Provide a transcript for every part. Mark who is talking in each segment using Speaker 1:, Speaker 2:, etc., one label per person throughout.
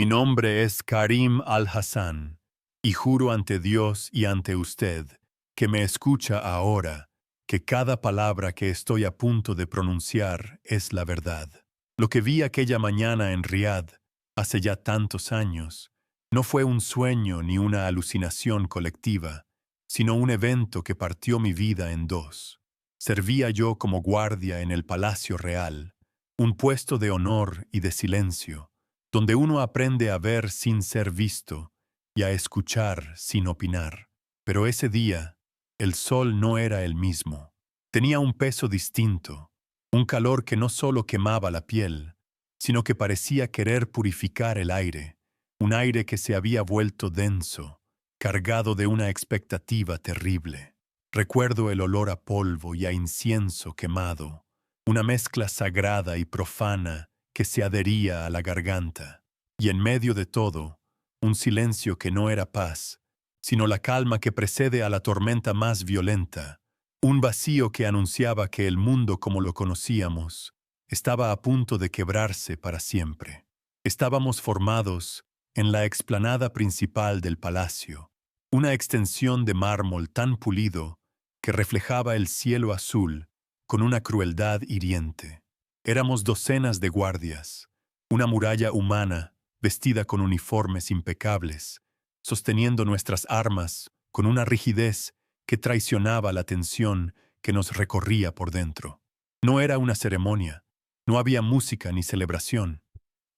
Speaker 1: Mi nombre es Karim Al-Hassan, y juro ante Dios y ante usted, que me escucha ahora, que cada palabra que estoy a punto de pronunciar es la verdad. Lo que vi aquella mañana en Riad, hace ya tantos años, no fue un sueño ni una alucinación colectiva, sino un evento que partió mi vida en dos. Servía yo como guardia en el Palacio Real, un puesto de honor y de silencio, donde uno aprende a ver sin ser visto y a escuchar sin opinar. Pero ese día, el sol no era el mismo. Tenía un peso distinto, un calor que no solo quemaba la piel, sino que parecía querer purificar el aire, un aire que se había vuelto denso, cargado de una expectativa terrible. Recuerdo el olor a polvo y a incienso quemado, una mezcla sagrada y profana que se adhería a la garganta, y en medio de todo, un silencio que no era paz, sino la calma que precede a la tormenta más violenta, un vacío que anunciaba que el mundo como lo conocíamos estaba a punto de quebrarse para siempre. Estábamos formados en la explanada principal del palacio, una extensión de mármol tan pulido que reflejaba el cielo azul con una crueldad hiriente. Éramos docenas de guardias, una muralla humana vestida con uniformes impecables, sosteniendo nuestras armas con una rigidez que traicionaba la tensión que nos recorría por dentro. No era una ceremonia, no había música ni celebración.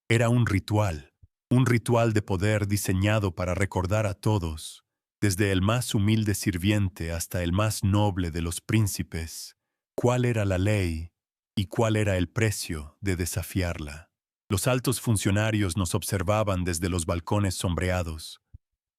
Speaker 1: Era un ritual de poder diseñado para recordar a todos, desde el más humilde sirviente hasta el más noble de los príncipes, cuál era la ley y cuál era el precio de desafiarla. Los altos funcionarios nos observaban desde los balcones sombreados,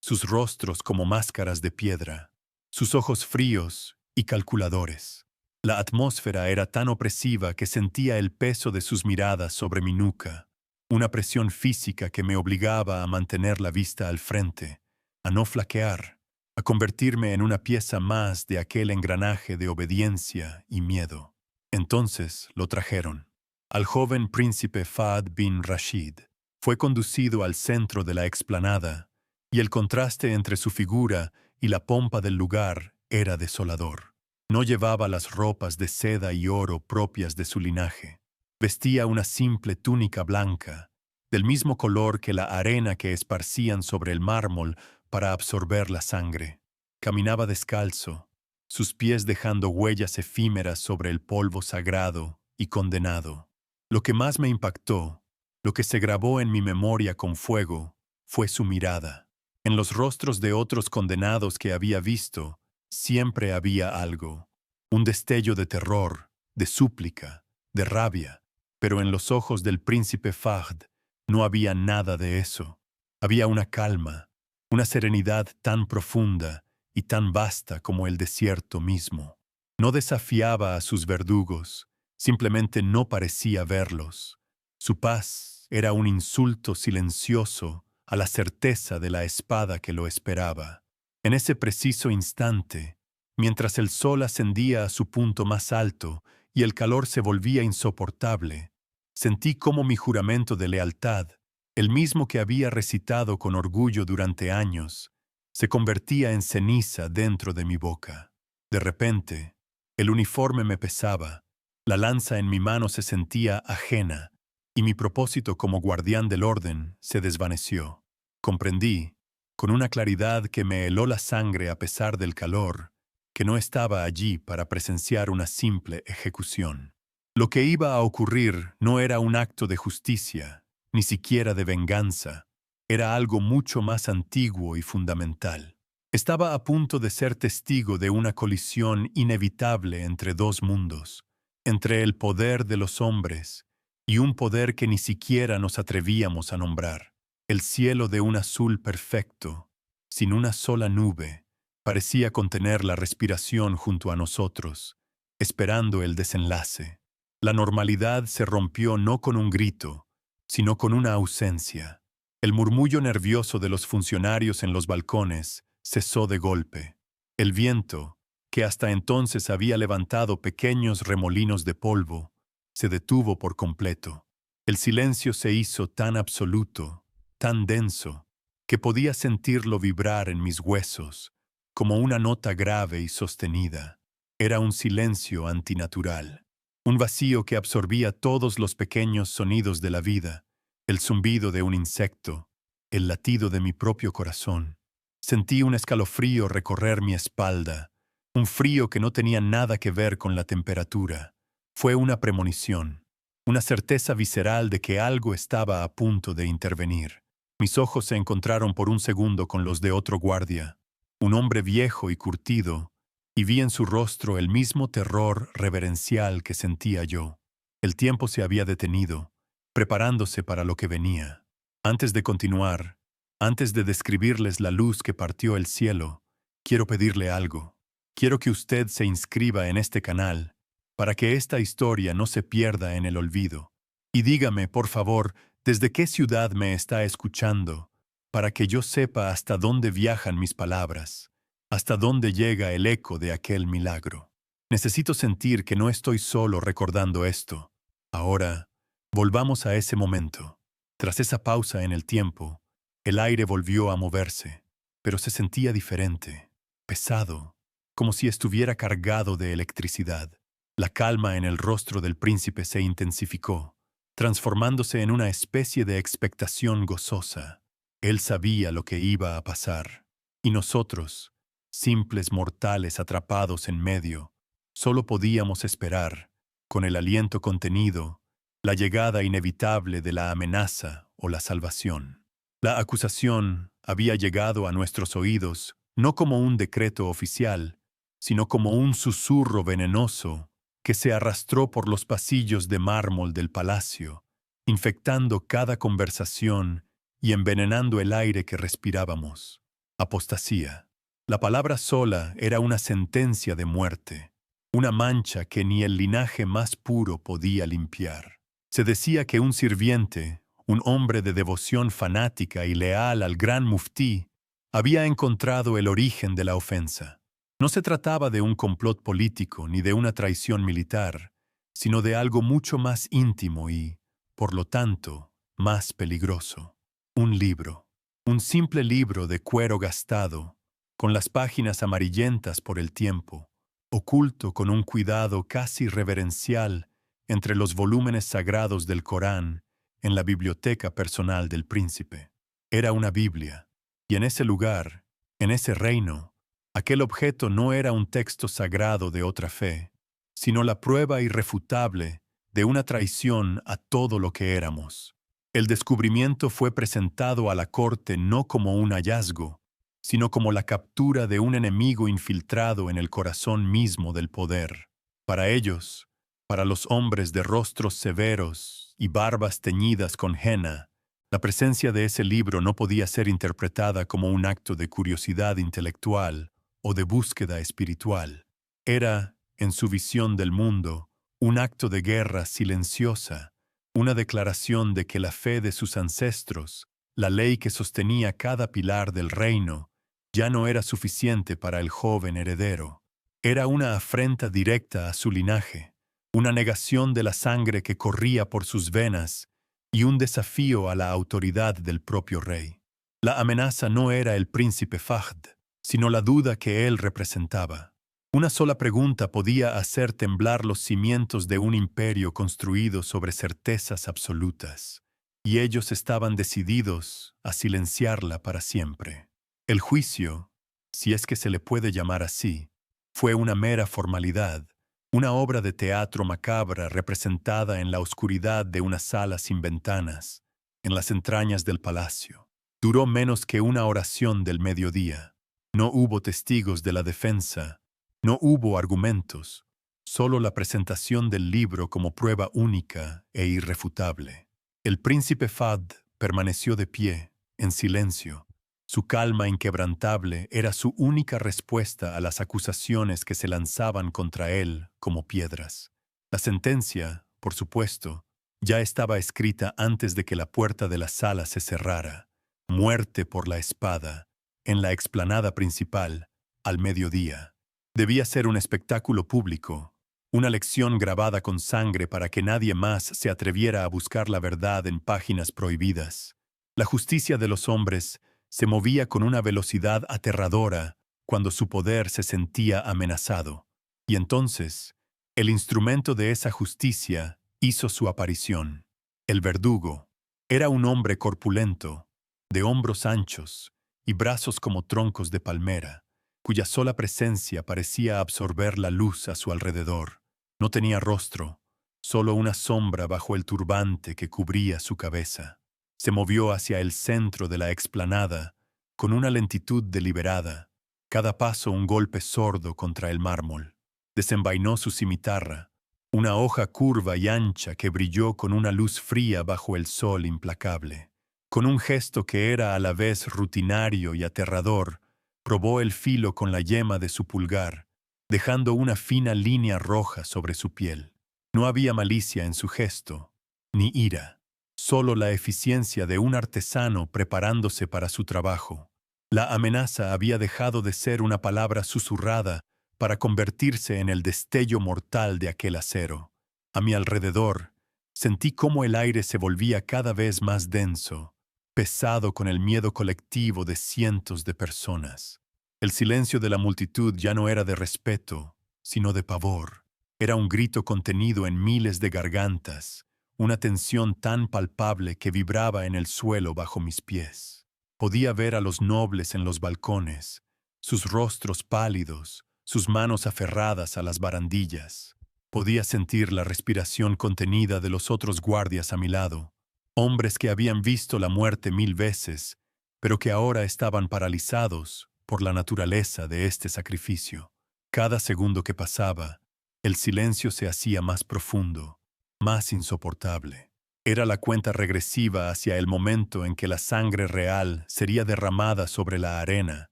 Speaker 1: sus rostros como máscaras de piedra, sus ojos fríos y calculadores. La atmósfera era tan opresiva que sentía el peso de sus miradas sobre mi nuca, una presión física que me obligaba a mantener la vista al frente, a no flaquear, a convertirme en una pieza más de aquel engranaje de obediencia y miedo. Entonces lo trajeron. Al joven príncipe Fahd bin Rashid. Fue conducido al centro de la explanada, y el contraste entre su figura y la pompa del lugar era desolador. No llevaba las ropas de seda y oro propias de su linaje. Vestía una simple túnica blanca, del mismo color que la arena que esparcían sobre el mármol para absorber la sangre. Caminaba descalzo, sus pies dejando huellas efímeras sobre el polvo sagrado y condenado. Lo que más me impactó, lo que se grabó en mi memoria con fuego, fue su mirada. En los rostros de otros condenados que había visto, siempre había algo, un destello de terror, de súplica, de rabia, pero en los ojos del príncipe Fahd no había nada de eso. Había una calma, una serenidad tan profunda y tan vasta como el desierto mismo. No desafiaba a sus verdugos, simplemente no parecía verlos. Su paz era un insulto silencioso a la certeza de la espada que lo esperaba. En ese preciso instante, mientras el sol ascendía a su punto más alto y el calor se volvía insoportable, sentí cómo mi juramento de lealtad, el mismo que había recitado con orgullo durante años, se convertía en ceniza dentro de mi boca. De repente, el uniforme me pesaba, la lanza en mi mano se sentía ajena, y mi propósito como guardián del orden se desvaneció. Comprendí, con una claridad que me heló la sangre a pesar del calor, que no estaba allí para presenciar una simple ejecución. Lo que iba a ocurrir no era un acto de justicia, ni siquiera de venganza. Era algo mucho más antiguo y fundamental. Estaba a punto de ser testigo de una colisión inevitable entre dos mundos, entre el poder de los hombres y un poder que ni siquiera nos atrevíamos a nombrar. El cielo de un azul perfecto, sin una sola nube, parecía contener la respiración junto a nosotros, esperando el desenlace. La normalidad se rompió no con un grito, sino con una ausencia. El murmullo nervioso de los funcionarios en los balcones cesó de golpe. El viento, que hasta entonces había levantado pequeños remolinos de polvo, se detuvo por completo. El silencio se hizo tan absoluto tan denso, que podía sentirlo vibrar en mis huesos, como una nota grave y sostenida. Era un silencio antinatural, un vacío que absorbía todos los pequeños sonidos de la vida, el zumbido de un insecto, el latido de mi propio corazón. Sentí un escalofrío recorrer mi espalda, un frío que no tenía nada que ver con la temperatura. Fue una premonición, una certeza visceral de que algo estaba a punto de intervenir. Mis ojos se encontraron por un segundo con los de otro guardia, un hombre viejo y curtido, y vi en su rostro el mismo terror reverencial que sentía yo. El tiempo se había detenido, preparándose para lo que venía. Antes de continuar, antes de describirles la luz que partió el cielo, quiero pedirle algo. Quiero que usted se inscriba en este canal, para que esta historia no se pierda en el olvido. Y dígame, por favor, desde qué ciudad me está escuchando, para que yo sepa hasta dónde viajan mis palabras, hasta dónde llega el eco de aquel milagro. Necesito sentir que no estoy solo recordando esto. Ahora, volvamos a ese momento. Tras esa pausa en el tiempo, el aire volvió a moverse, pero se sentía diferente, pesado, como si estuviera cargado de electricidad. La calma en el rostro del príncipe se intensificó, transformándose en una especie de expectación gozosa. Él sabía lo que iba a pasar, y nosotros, simples mortales atrapados en medio, solo podíamos esperar, con el aliento contenido, la llegada inevitable de la amenaza o la salvación. La acusación había llegado a nuestros oídos no como un decreto oficial, sino como un susurro venenoso que se arrastró por los pasillos de mármol del palacio, infectando cada conversación y envenenando el aire que respirábamos. Apostasía. La palabra sola era una sentencia de muerte, una mancha que ni el linaje más puro podía limpiar. Se decía que un sirviente, un hombre de devoción fanática y leal al gran muftí, había encontrado el origen de la ofensa. No se trataba de un complot político ni de una traición militar, sino de algo mucho más íntimo y, por lo tanto, más peligroso. Un libro. Un simple libro de cuero gastado, con las páginas amarillentas por el tiempo, oculto con un cuidado casi reverencial entre los volúmenes sagrados del Corán en la biblioteca personal del príncipe. Era una Biblia, y en ese lugar, en ese reino, aquel objeto no era un texto sagrado de otra fe, sino la prueba irrefutable de una traición a todo lo que éramos. El descubrimiento fue presentado a la corte no como un hallazgo, sino como la captura de un enemigo infiltrado en el corazón mismo del poder. Para ellos, para los hombres de rostros severos y barbas teñidas con henna, la presencia de ese libro no podía ser interpretada como un acto de curiosidad intelectual o de búsqueda espiritual. Era, en su visión del mundo, un acto de guerra silenciosa, una declaración de que la fe de sus ancestros, la ley que sostenía cada pilar del reino, ya no era suficiente para el joven heredero. Era una afrenta directa a su linaje, una negación de la sangre que corría por sus venas y un desafío a la autoridad del propio rey. La amenaza no era el príncipe Fahd, sino la duda que él representaba. Una sola pregunta podía hacer temblar los cimientos de un imperio construido sobre certezas absolutas, y ellos estaban decididos a silenciarla para siempre. El juicio, si es que se le puede llamar así, fue una mera formalidad, una obra de teatro macabra representada en la oscuridad de una sala sin ventanas, en las entrañas del palacio. Duró menos que una oración del mediodía. No hubo testigos de la defensa, no hubo argumentos, solo la presentación del libro como prueba única e irrefutable. El príncipe Fahd permaneció de pie, en silencio. Su calma inquebrantable era su única respuesta a las acusaciones que se lanzaban contra él como piedras. La sentencia, por supuesto, ya estaba escrita antes de que la puerta de la sala se cerrara. Muerte por la espada, en la explanada principal, al mediodía. Debía ser un espectáculo público, una lección grabada con sangre para que nadie más se atreviera a buscar la verdad en páginas prohibidas. La justicia de los hombres se movía con una velocidad aterradora cuando su poder se sentía amenazado. Y entonces, el instrumento de esa justicia hizo su aparición. El verdugo era un hombre corpulento, de hombros anchos y brazos como troncos de palmera, cuya sola presencia parecía absorber la luz a su alrededor. No tenía rostro, solo una sombra bajo el turbante que cubría su cabeza. Se movió hacia el centro de la explanada con una lentitud deliberada, cada paso un golpe sordo contra el mármol. Desenvainó su cimitarra, una hoja curva y ancha que brilló con una luz fría bajo el sol implacable. Con un gesto que era a la vez rutinario y aterrador, probó el filo con la yema de su pulgar, dejando una fina línea roja sobre su piel. No había malicia en su gesto, ni ira, solo la eficiencia de un artesano preparándose para su trabajo. La amenaza había dejado de ser una palabra susurrada para convertirse en el destello mortal de aquel acero. A mi alrededor, sentí cómo el aire se volvía cada vez más denso, pesado con el miedo colectivo de cientos de personas. El silencio de la multitud ya no era de respeto, sino de pavor. Era un grito contenido en miles de gargantas, una tensión tan palpable que vibraba en el suelo bajo mis pies. Podía ver a los nobles en los balcones, sus rostros pálidos, sus manos aferradas a las barandillas. Podía sentir la respiración contenida de los otros guardias a mi lado, hombres que habían visto la muerte 1000 veces, pero que ahora estaban paralizados por la naturaleza de este sacrificio. Cada segundo que pasaba, el silencio se hacía más profundo, más insoportable. Era la cuenta regresiva hacia el momento en que la sangre real sería derramada sobre la arena,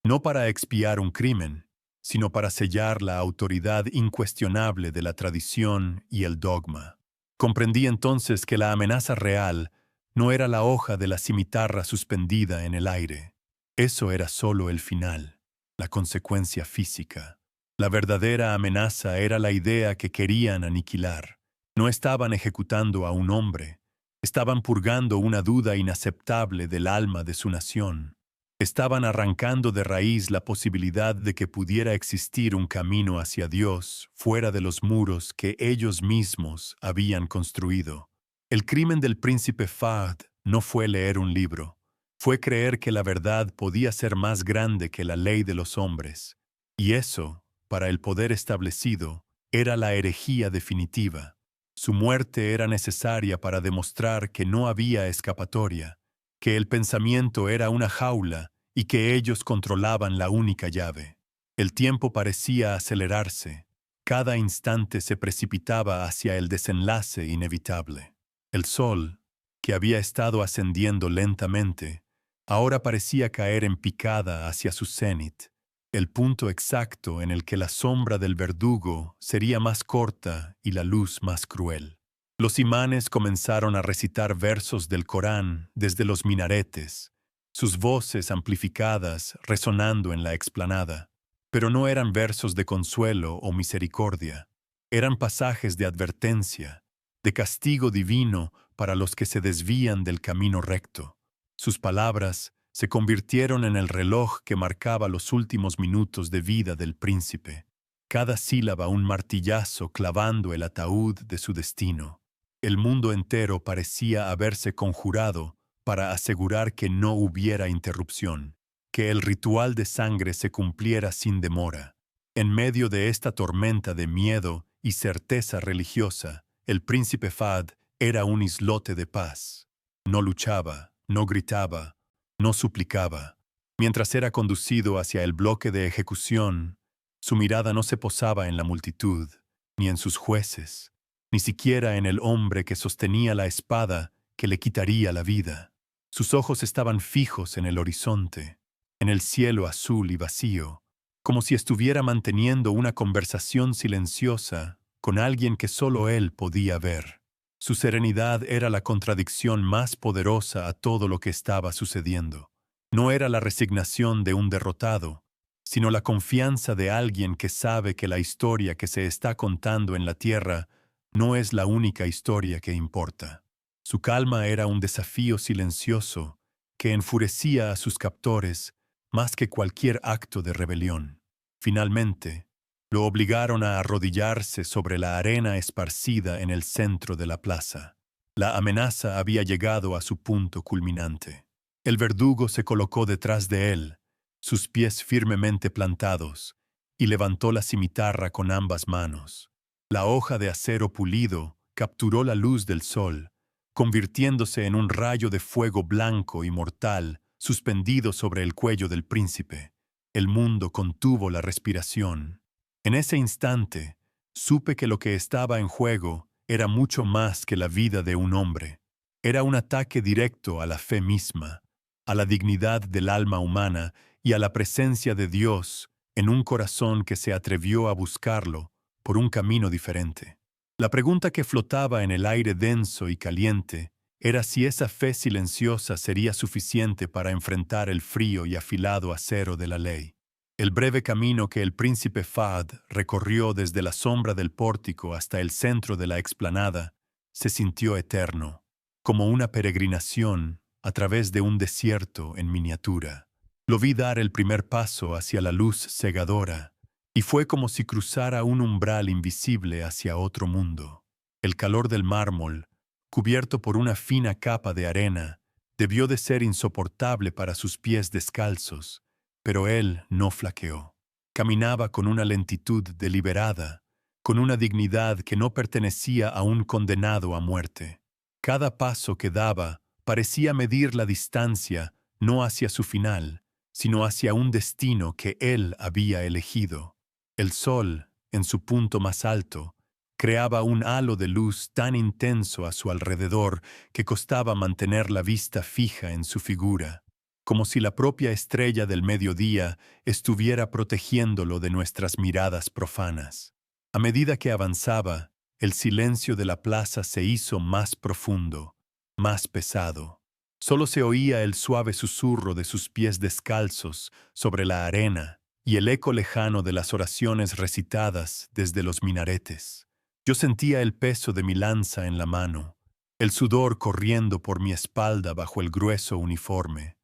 Speaker 1: no para expiar un crimen, sino para sellar la autoridad incuestionable de la tradición y el dogma. Comprendí entonces que la amenaza real no era la hoja de la cimitarra suspendida en el aire. Eso era solo el final, la consecuencia física. La verdadera amenaza era la idea que querían aniquilar. No estaban ejecutando a un hombre, estaban purgando una duda inaceptable del alma de su nación. Estaban arrancando de raíz la posibilidad de que pudiera existir un camino hacia Dios fuera de los muros que ellos mismos habían construido. El crimen del príncipe Fahd no fue leer un libro, fue creer que la verdad podía ser más grande que la ley de los hombres. Y eso, para el poder establecido, era la herejía definitiva. Su muerte era necesaria para demostrar que no había escapatoria, que el pensamiento era una jaula y que ellos controlaban la única llave. El tiempo parecía acelerarse. Cada instante se precipitaba hacia el desenlace inevitable. El sol, que había estado ascendiendo lentamente, ahora parecía caer en picada hacia su cenit, el punto exacto en el que la sombra del verdugo sería más corta y la luz más cruel. Los imanes comenzaron a recitar versos del Corán desde los minaretes, sus voces amplificadas resonando en la explanada. Pero no eran versos de consuelo o misericordia, eran pasajes de advertencia, de castigo divino para los que se desvían del camino recto. Sus palabras se convirtieron en el reloj que marcaba los últimos minutos de vida del príncipe, cada sílaba un martillazo clavando el ataúd de su destino. El mundo entero parecía haberse conjurado para asegurar que no hubiera interrupción, que el ritual de sangre se cumpliera sin demora. En medio de esta tormenta de miedo y certeza religiosa, el príncipe Fahd era un islote de paz. No luchaba, no gritaba, no suplicaba. Mientras era conducido hacia el bloque de ejecución, su mirada no se posaba en la multitud, ni en sus jueces, ni siquiera en el hombre que sostenía la espada que le quitaría la vida. Sus ojos estaban fijos en el horizonte, en el cielo azul y vacío, como si estuviera manteniendo una conversación silenciosa con alguien que solo él podía ver. Su serenidad era la contradicción más poderosa a todo lo que estaba sucediendo. No era la resignación de un derrotado, sino la confianza de alguien que sabe que la historia que se está contando en la tierra no es la única historia que importa. Su calma era un desafío silencioso que enfurecía a sus captores más que cualquier acto de rebelión. Finalmente, lo obligaron a arrodillarse sobre la arena esparcida en el centro de la plaza. La amenaza había llegado a su punto culminante. El verdugo se colocó detrás de él, sus pies firmemente plantados, y levantó la cimitarra con ambas manos. La hoja de acero pulido capturó la luz del sol, convirtiéndose en un rayo de fuego blanco y mortal suspendido sobre el cuello del príncipe. El mundo contuvo la respiración. En ese instante, supe que lo que estaba en juego era mucho más que la vida de un hombre. Era un ataque directo a la fe misma, a la dignidad del alma humana y a la presencia de Dios en un corazón que se atrevió a buscarlo por un camino diferente. La pregunta que flotaba en el aire denso y caliente era si esa fe silenciosa sería suficiente para enfrentar el frío y afilado acero de la ley. El breve camino que el príncipe Fahd recorrió desde la sombra del pórtico hasta el centro de la explanada se sintió eterno, como una peregrinación a través de un desierto en miniatura. Lo vi dar el primer paso hacia la luz cegadora, y fue como si cruzara un umbral invisible hacia otro mundo. El calor del mármol, cubierto por una fina capa de arena, debió de ser insoportable para sus pies descalzos, pero él no flaqueó. Caminaba con una lentitud deliberada, con una dignidad que no pertenecía a un condenado a muerte. Cada paso que daba parecía medir la distancia no hacia su final, sino hacia un destino que él había elegido. El sol, en su punto más alto, creaba un halo de luz tan intenso a su alrededor que costaba mantener la vista fija en su figura, como si la propia estrella del mediodía estuviera protegiéndolo de nuestras miradas profanas. A medida que avanzaba, el silencio de la plaza se hizo más profundo, más pesado. Solo se oía el suave susurro de sus pies descalzos sobre la arena y el eco lejano de las oraciones recitadas desde los minaretes. Yo sentía el peso de mi lanza en la mano, el sudor corriendo por mi espalda bajo el grueso uniforme,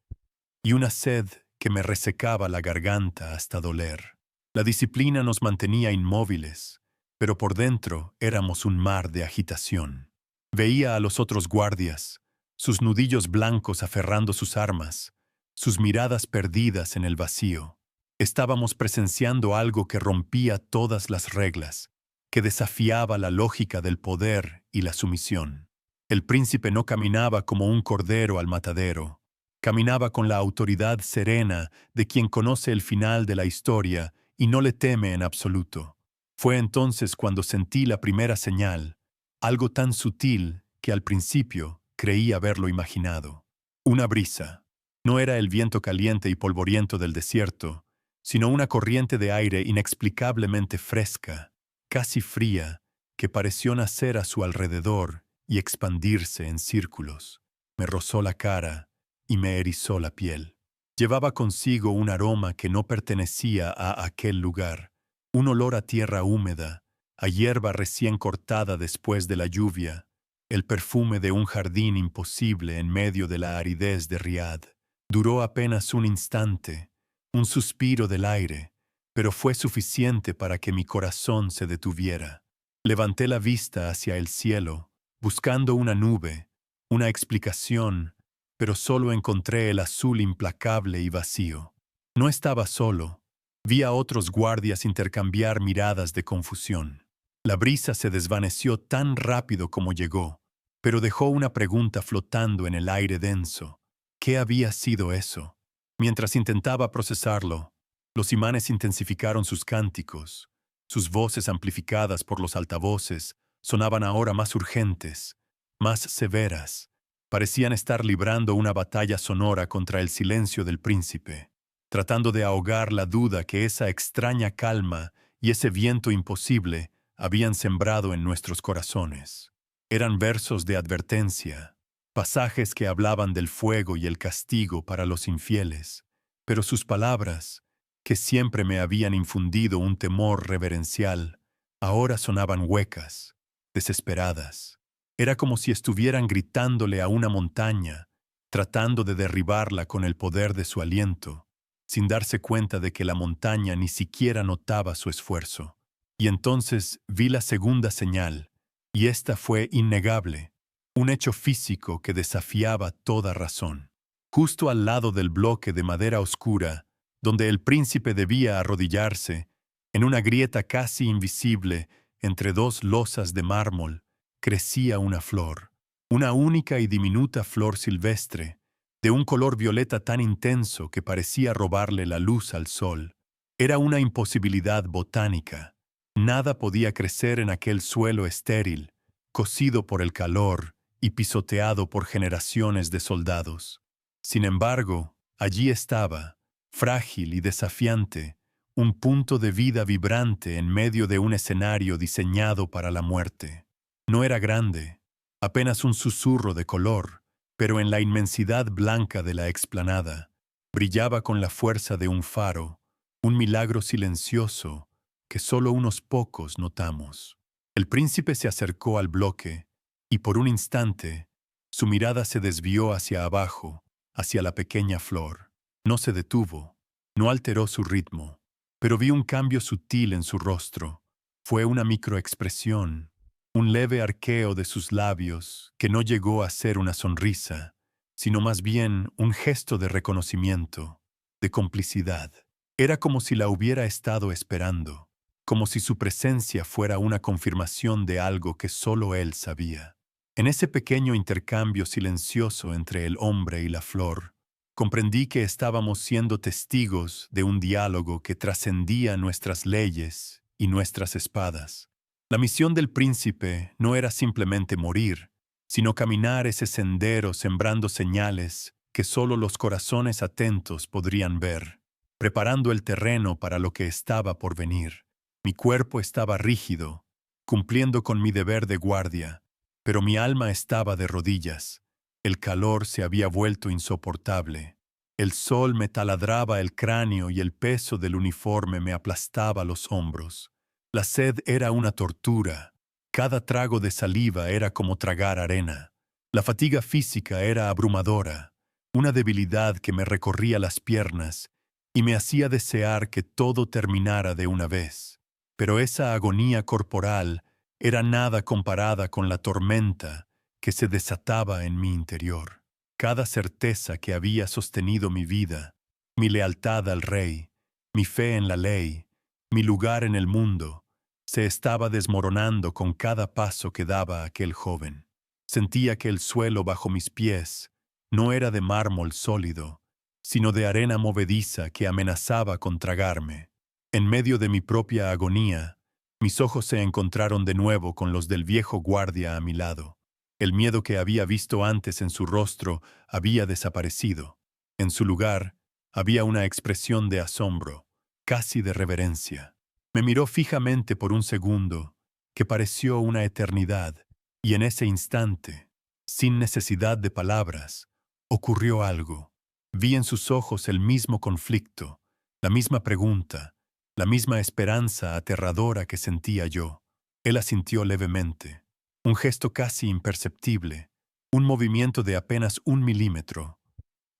Speaker 1: y una sed que me resecaba la garganta hasta doler. La disciplina nos mantenía inmóviles, pero por dentro éramos un mar de agitación. Veía a los otros guardias, sus nudillos blancos aferrando sus armas, sus miradas perdidas en el vacío. Estábamos presenciando algo que rompía todas las reglas, que desafiaba la lógica del poder y la sumisión. El príncipe no caminaba como un cordero al matadero, caminaba con la autoridad serena de quien conoce el final de la historia y no le teme en absoluto. Fue entonces cuando sentí la primera señal, algo tan sutil que al principio creí haberlo imaginado. Una brisa. No era el viento caliente y polvoriento del desierto, sino una corriente de aire inexplicablemente fresca, casi fría, que pareció nacer a su alrededor y expandirse en círculos. Me rozó la cara y me erizó la piel. Llevaba consigo un aroma que no pertenecía a aquel lugar, un olor a tierra húmeda, a hierba recién cortada después de la lluvia, el perfume de un jardín imposible en medio de la aridez de Riad. Duró apenas un instante, un suspiro del aire, pero fue suficiente para que mi corazón se detuviera. Levanté la vista hacia el cielo, buscando una nube, una explicación, pero solo encontré el azul implacable y vacío. No estaba solo. Vi a otros guardias intercambiar miradas de confusión. La brisa se desvaneció tan rápido como llegó, pero dejó una pregunta flotando en el aire denso. ¿Qué había sido eso? Mientras intentaba procesarlo, los imanes intensificaron sus cánticos. Sus voces amplificadas por los altavoces sonaban ahora más urgentes, más severas. Parecían estar librando una batalla sonora contra el silencio del príncipe, tratando de ahogar la duda que esa extraña calma y ese viento imposible habían sembrado en nuestros corazones. Eran versos de advertencia, pasajes que hablaban del fuego y el castigo para los infieles, pero sus palabras, que siempre me habían infundido un temor reverencial, ahora sonaban huecas, desesperadas. Era como si estuvieran gritándole a una montaña, tratando de derribarla con el poder de su aliento, sin darse cuenta de que la montaña ni siquiera notaba su esfuerzo. Y entonces vi la segunda señal, y esta fue innegable, un hecho físico que desafiaba toda razón. Justo al lado del bloque de madera oscura, donde el príncipe debía arrodillarse, en una grieta casi invisible entre dos losas de mármol, crecía una flor, una única y diminuta flor silvestre, de un color violeta tan intenso que parecía robarle la luz al sol. Era una imposibilidad botánica. Nada podía crecer en aquel suelo estéril, cocido por el calor y pisoteado por generaciones de soldados. Sin embargo, allí estaba, frágil y desafiante, un punto de vida vibrante en medio de un escenario diseñado para la muerte. No era grande, apenas un susurro de color, pero en la inmensidad blanca de la explanada, brillaba con la fuerza de un faro, un milagro silencioso que solo unos pocos notamos. El príncipe se acercó al bloque y por un instante su mirada se desvió hacia abajo, hacia la pequeña flor. No se detuvo, no alteró su ritmo, pero vi un cambio sutil en su rostro. Fue una microexpresión, un leve arqueo de sus labios que no llegó a ser una sonrisa, sino más bien un gesto de reconocimiento, de complicidad. Era como si la hubiera estado esperando, como si su presencia fuera una confirmación de algo que solo él sabía. En ese pequeño intercambio silencioso entre el hombre y la flor, comprendí que estábamos siendo testigos de un diálogo que trascendía nuestras leyes y nuestras espadas. La misión del príncipe no era simplemente morir, sino caminar ese sendero sembrando señales que solo los corazones atentos podrían ver, preparando el terreno para lo que estaba por venir. Mi cuerpo estaba rígido, cumpliendo con mi deber de guardia, pero mi alma estaba de rodillas. El calor se había vuelto insoportable. El sol me taladraba el cráneo y el peso del uniforme me aplastaba los hombros. La sed era una tortura. Cada trago de saliva era como tragar arena. La fatiga física era abrumadora, una debilidad que me recorría las piernas y me hacía desear que todo terminara de una vez. Pero esa agonía corporal era nada comparada con la tormenta que se desataba en mi interior. Cada certeza que había sostenido mi vida, mi lealtad al rey, mi fe en la ley, mi lugar en el mundo, se estaba desmoronando con cada paso que daba aquel joven. Sentía que el suelo bajo mis pies no era de mármol sólido, sino de arena movediza que amenazaba con tragarme. En medio de mi propia agonía, mis ojos se encontraron de nuevo con los del viejo guardia a mi lado. El miedo que había visto antes en su rostro había desaparecido. En su lugar, había una expresión de asombro, casi de reverencia. Me miró fijamente por un segundo, que pareció una eternidad, y en ese instante, sin necesidad de palabras, ocurrió algo. Vi en sus ojos el mismo conflicto, la misma pregunta, la misma esperanza aterradora que sentía yo. Él asintió levemente. Un gesto casi imperceptible, un movimiento de apenas 1 milímetro.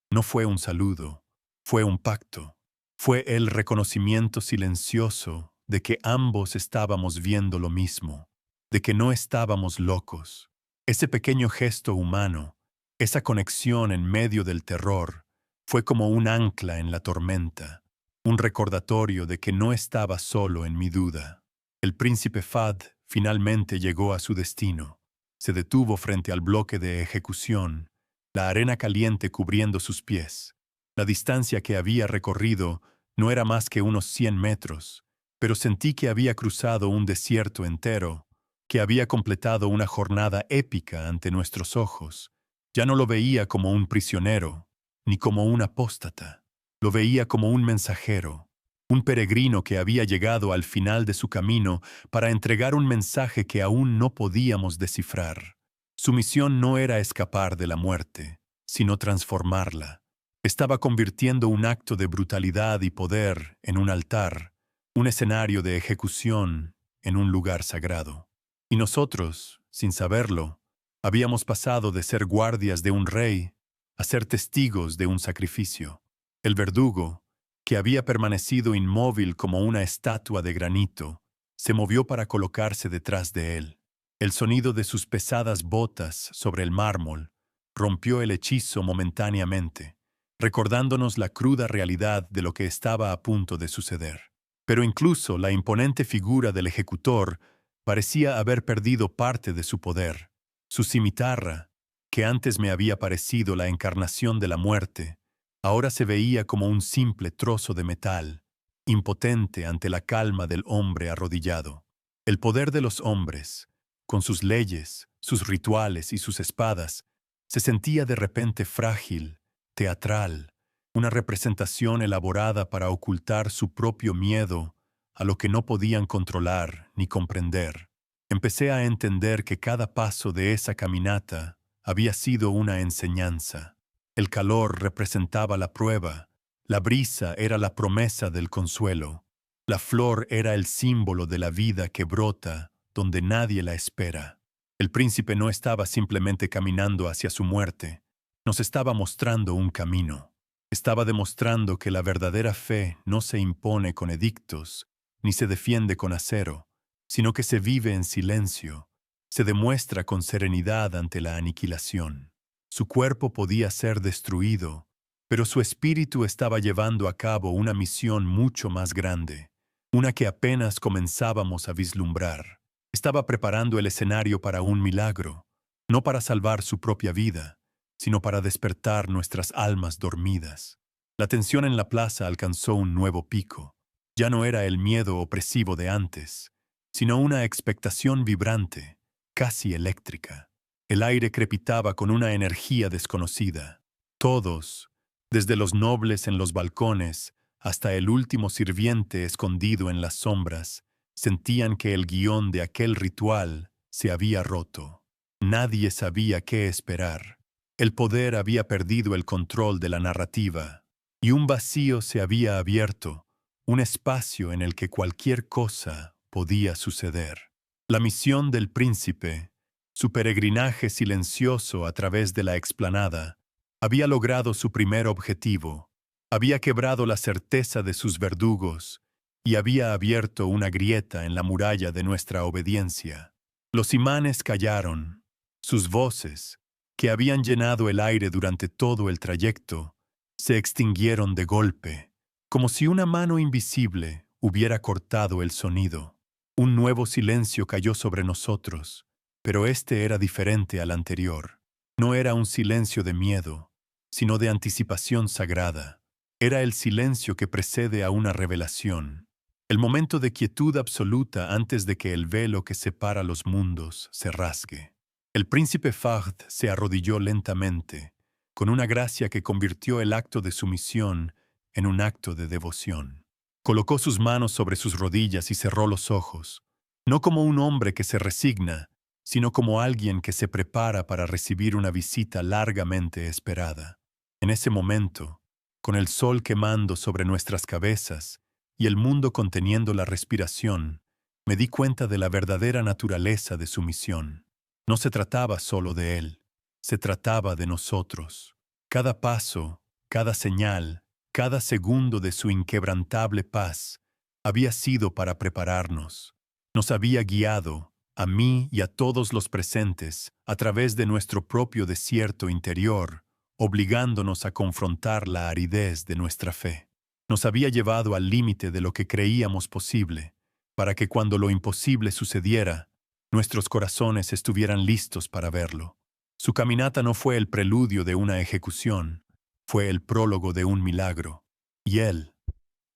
Speaker 1: No fue un saludo, fue un pacto. Fue el reconocimiento silencioso de que ambos estábamos viendo lo mismo, de que no estábamos locos. Ese pequeño gesto humano, esa conexión en medio del terror, fue como un ancla en la tormenta, un recordatorio de que no estaba solo en mi duda. El príncipe Fahd finalmente llegó a su destino. Se detuvo frente al bloque de ejecución, la arena caliente cubriendo sus pies. La distancia que había recorrido no era más que unos 100 metros, pero sentí que había cruzado un desierto entero, que había completado una jornada épica ante nuestros ojos. Ya no lo veía como un prisionero, ni como un apóstata. Lo veía como un mensajero, un peregrino que había llegado al final de su camino para entregar un mensaje que aún no podíamos descifrar. Su misión no era escapar de la muerte, sino transformarla. Estaba convirtiendo un acto de brutalidad y poder en un altar, un escenario de ejecución en un lugar sagrado. Y nosotros, sin saberlo, habíamos pasado de ser guardias de un rey a ser testigos de un sacrificio. El verdugo, que había permanecido inmóvil como una estatua de granito, se movió para colocarse detrás de él. El sonido de sus pesadas botas sobre el mármol rompió el hechizo momentáneamente, recordándonos la cruda realidad de lo que estaba a punto de suceder. Pero incluso la imponente figura del ejecutor parecía haber perdido parte de su poder. Su cimitarra, que antes me había parecido la encarnación de la muerte, ahora se veía como un simple trozo de metal, impotente ante la calma del hombre arrodillado. El poder de los hombres, con sus leyes, sus rituales y sus espadas, se sentía de repente frágil, teatral, una representación elaborada para ocultar su propio miedo a lo que no podían controlar ni comprender. Empecé a entender que cada paso de esa caminata había sido una enseñanza. El calor representaba la prueba, la brisa era la promesa del consuelo, la flor era el símbolo de la vida que brota donde nadie la espera. El príncipe no estaba simplemente caminando hacia su muerte, nos estaba mostrando un camino. Estaba demostrando que la verdadera fe no se impone con edictos, ni se defiende con acero, sino que se vive en silencio, se demuestra con serenidad ante la aniquilación. Su cuerpo podía ser destruido, pero su espíritu estaba llevando a cabo una misión mucho más grande, una que apenas comenzábamos a vislumbrar. Estaba preparando el escenario para un milagro, no para salvar su propia vida, sino para despertar nuestras almas dormidas. La tensión en la plaza alcanzó un nuevo pico. Ya no era el miedo opresivo de antes, sino una expectación vibrante, casi eléctrica. El aire crepitaba con una energía desconocida. Todos, desde los nobles en los balcones hasta el último sirviente escondido en las sombras, sentían que el guión de aquel ritual se había roto. Nadie sabía qué esperar. El poder había perdido el control de la narrativa, y un vacío se había abierto, un espacio en el que cualquier cosa podía suceder. La misión del príncipe, su peregrinaje silencioso a través de la explanada, había logrado su primer objetivo, había quebrado la certeza de sus verdugos y había abierto una grieta en la muralla de nuestra obediencia. Los imanes callaron, sus voces, que habían llenado el aire durante todo el trayecto, se extinguieron de golpe, como si una mano invisible hubiera cortado el sonido. Un nuevo silencio cayó sobre nosotros, pero este era diferente al anterior. No era un silencio de miedo, sino de anticipación sagrada. Era el silencio que precede a una revelación, el momento de quietud absoluta antes de que el velo que separa los mundos se rasgue. El príncipe Fahd se arrodilló lentamente, con una gracia que convirtió el acto de sumisión en un acto de devoción. Colocó sus manos sobre sus rodillas y cerró los ojos, no como un hombre que se resigna, sino como alguien que se prepara para recibir una visita largamente esperada. En ese momento, con el sol quemando sobre nuestras cabezas y el mundo conteniendo la respiración, me di cuenta de la verdadera naturaleza de su misión. No se trataba solo de él, se trataba de nosotros. Cada paso, cada señal, cada segundo de su inquebrantable paz había sido para prepararnos. Nos había guiado, a mí y a todos los presentes, a través de nuestro propio desierto interior, obligándonos a confrontar la aridez de nuestra fe. Nos había llevado al límite de lo que creíamos posible, para que cuando lo imposible sucediera, nuestros corazones estuvieran listos para verlo. Su caminata no fue el preludio de una ejecución, fue el prólogo de un milagro. Y él,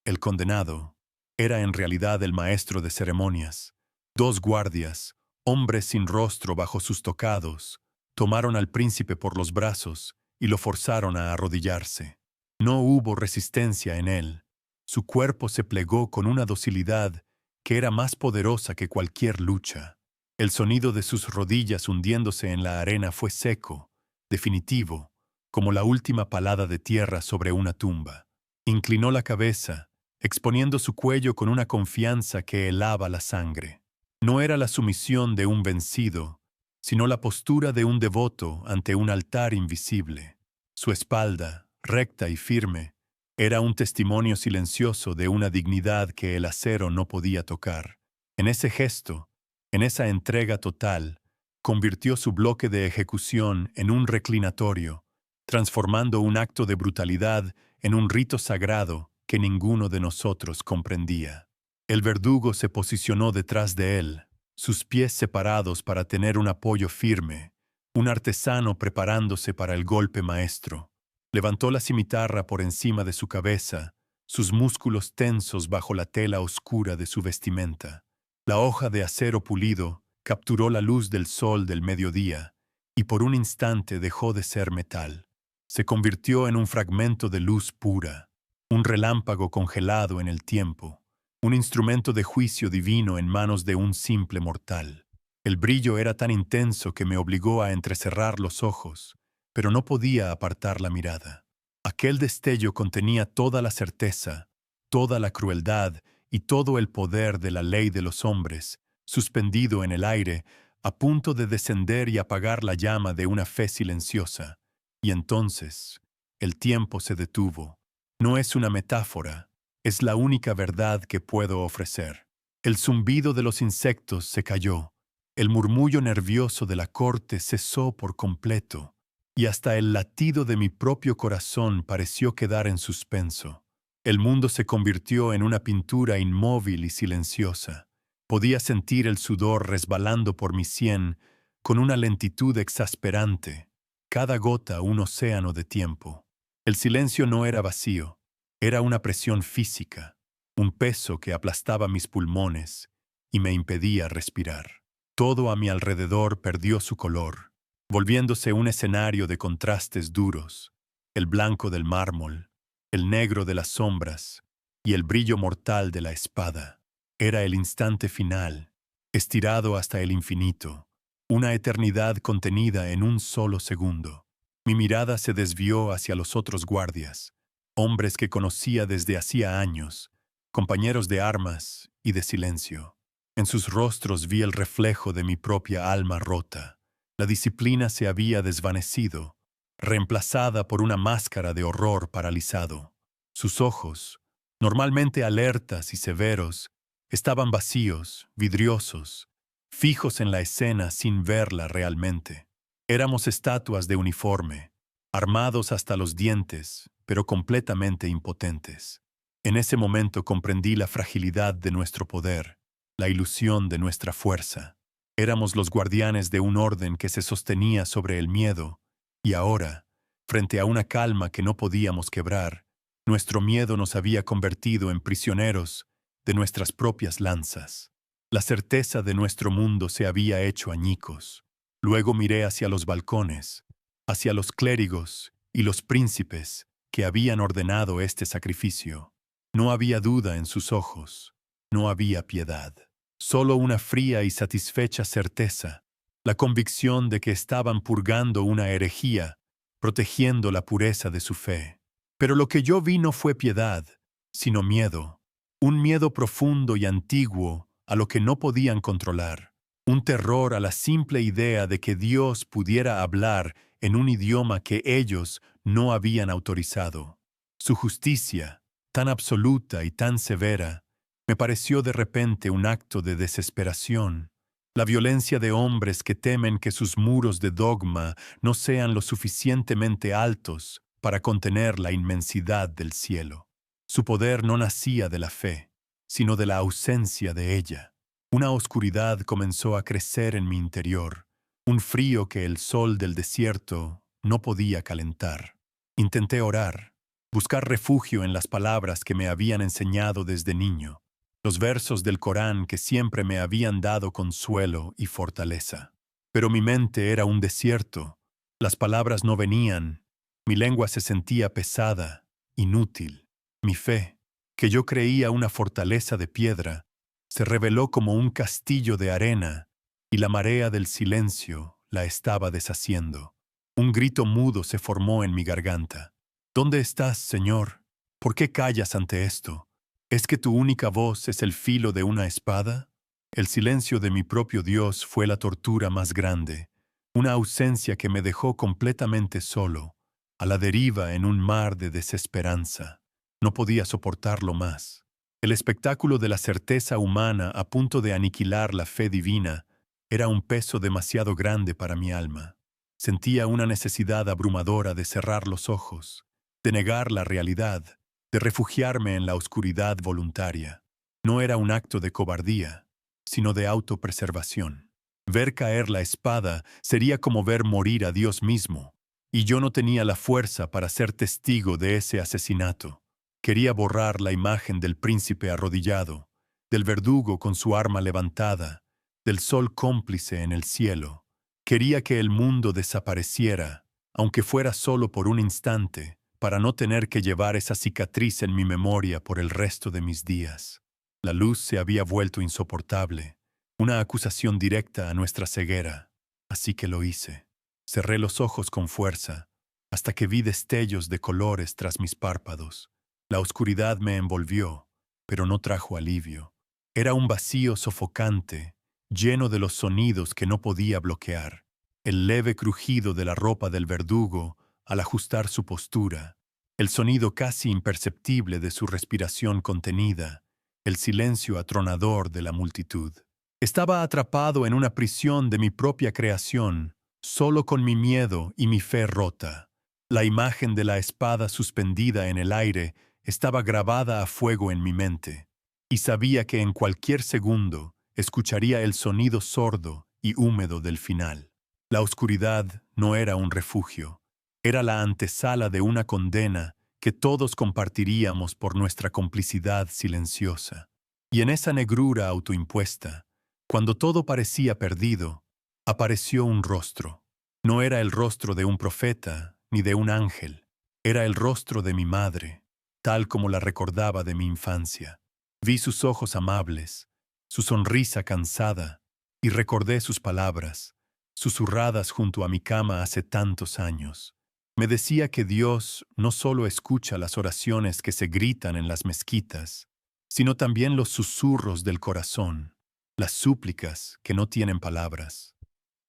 Speaker 1: el condenado, era en realidad el maestro de ceremonias. 2 guardias, hombres sin rostro bajo sus tocados, tomaron al príncipe por los brazos y lo forzaron a arrodillarse. No hubo resistencia en él. Su cuerpo se plegó con una docilidad que era más poderosa que cualquier lucha. El sonido de sus rodillas hundiéndose en la arena fue seco, definitivo, como la última palada de tierra sobre una tumba. Inclinó la cabeza, exponiendo su cuello con una confianza que helaba la sangre. No era la sumisión de un vencido, sino la postura de un devoto ante un altar invisible. Su espalda, recta y firme, era un testimonio silencioso de una dignidad que el acero no podía tocar. En ese gesto, en esa entrega total, convirtió su bloque de ejecución en un reclinatorio, transformando un acto de brutalidad en un rito sagrado que ninguno de nosotros comprendía. El verdugo se posicionó detrás de él, sus pies separados para tener un apoyo firme, un artesano preparándose para el golpe maestro. Levantó la cimitarra por encima de su cabeza, sus músculos tensos bajo la tela oscura de su vestimenta. La hoja de acero pulido capturó la luz del sol del mediodía y por un instante dejó de ser metal. Se convirtió en un fragmento de luz pura, un relámpago congelado en el tiempo, un instrumento de juicio divino en manos de un simple mortal. El brillo era tan intenso que me obligó a entrecerrar los ojos, pero no podía apartar la mirada. Aquel destello contenía toda la certeza, toda la crueldad y todo el poder de la ley de los hombres, suspendido en el aire, a punto de descender y apagar la llama de una fe silenciosa. Y entonces, el tiempo se detuvo. No es una metáfora, es la única verdad que puedo ofrecer. El zumbido de los insectos se cayó, el murmullo nervioso de la corte cesó por completo, y hasta el latido de mi propio corazón pareció quedar en suspenso. El mundo se convirtió en una pintura inmóvil y silenciosa. Podía sentir el sudor resbalando por mi sien con una lentitud exasperante, cada gota un océano de tiempo. El silencio no era vacío, era una presión física, un peso que aplastaba mis pulmones y me impedía respirar. Todo a mi alrededor perdió su color, volviéndose un escenario de contrastes duros, el blanco del mármol, el negro de las sombras y el brillo mortal de la espada. Era el instante final, estirado hasta el infinito, una eternidad contenida en un solo segundo. Mi mirada se desvió hacia los otros guardias, hombres que conocía desde hacía años, compañeros de armas y de silencio. En sus rostros vi el reflejo de mi propia alma rota. La disciplina se había desvanecido, reemplazada por una máscara de horror paralizado. Sus ojos, normalmente alertas y severos, estaban vacíos, vidriosos, fijos en la escena sin verla realmente. Éramos estatuas de uniforme, armados hasta los dientes, pero completamente impotentes. En ese momento comprendí la fragilidad de nuestro poder, la ilusión de nuestra fuerza. Éramos los guardianes de un orden que se sostenía sobre el miedo, y ahora, frente a una calma que no podíamos quebrar, nuestro miedo nos había convertido en prisioneros de nuestras propias lanzas. La certeza de nuestro mundo se había hecho añicos. Luego miré hacia los balcones, hacia los clérigos y los príncipes que habían ordenado este sacrificio. No había duda en sus ojos, no había piedad. Solo una fría y satisfecha certeza, la convicción de que estaban purgando una herejía, protegiendo la pureza de su fe. Pero lo que yo vi no fue piedad, sino miedo, un miedo profundo y antiguo a lo que no podían controlar, un terror a la simple idea de que Dios pudiera hablar en un idioma que ellos no habían autorizado. Su justicia, tan absoluta y tan severa, me pareció de repente un acto de desesperación, la violencia de hombres que temen que sus muros de dogma no sean lo suficientemente altos para contener la inmensidad del cielo. Su poder no nacía de la fe, sino de la ausencia de ella. Una oscuridad comenzó a crecer en mi interior, un frío que el sol del desierto no podía calentar. Intenté orar, buscar refugio en las palabras que me habían enseñado desde niño, los versos del Corán que siempre me habían dado consuelo y fortaleza. Pero mi mente era un desierto, las palabras no venían, mi lengua se sentía pesada, inútil. Mi fe, que yo creía una fortaleza de piedra, se reveló como un castillo de arena, y la marea del silencio la estaba deshaciendo. Un grito mudo se formó en mi garganta. ¿Dónde estás, Señor? ¿Por qué callas ante esto? ¿Es que tu única voz es el filo de una espada? El silencio de mi propio Dios fue la tortura más grande, una ausencia que me dejó completamente solo, a la deriva en un mar de desesperanza. No podía soportarlo más. El espectáculo de la certeza humana a punto de aniquilar la fe divina era un peso demasiado grande para mi alma. Sentía una necesidad abrumadora de cerrar los ojos, de negar la realidad, de refugiarme en la oscuridad voluntaria. No era un acto de cobardía, sino de autopreservación. Ver caer la espada sería como ver morir a Dios mismo, y yo no tenía la fuerza para ser testigo de ese asesinato. Quería borrar la imagen del príncipe arrodillado, del verdugo con su arma levantada, del sol cómplice en el cielo. Quería que el mundo desapareciera, aunque fuera solo por un instante, para no tener que llevar esa cicatriz en mi memoria por el resto de mis días. La luz se había vuelto insoportable, una acusación directa a nuestra ceguera. Así que lo hice. Cerré los ojos con fuerza, hasta que vi destellos de colores tras mis párpados. La oscuridad me envolvió, pero no trajo alivio. Era un vacío sofocante, lleno de los sonidos que no podía bloquear. El leve crujido de la ropa del verdugo al ajustar su postura, el sonido casi imperceptible de su respiración contenida, el silencio atronador de la multitud. Estaba atrapado en una prisión de mi propia creación, solo con mi miedo y mi fe rota. La imagen de la espada suspendida en el aire estaba grabada a fuego en mi mente, y sabía que en cualquier segundo escucharía el sonido sordo y húmedo del final. La oscuridad no era un refugio, era la antesala de una condena que todos compartiríamos por nuestra complicidad silenciosa. Y en esa negrura autoimpuesta, cuando todo parecía perdido, apareció un rostro. No era el rostro de un profeta ni de un ángel, era el rostro de mi madre, tal como la recordaba de mi infancia. Vi sus ojos amables, su sonrisa cansada, y recordé sus palabras, susurradas junto a mi cama hace tantos años. Me decía que Dios no solo escucha las oraciones que se gritan en las mezquitas, sino también los susurros del corazón, las súplicas que no tienen palabras.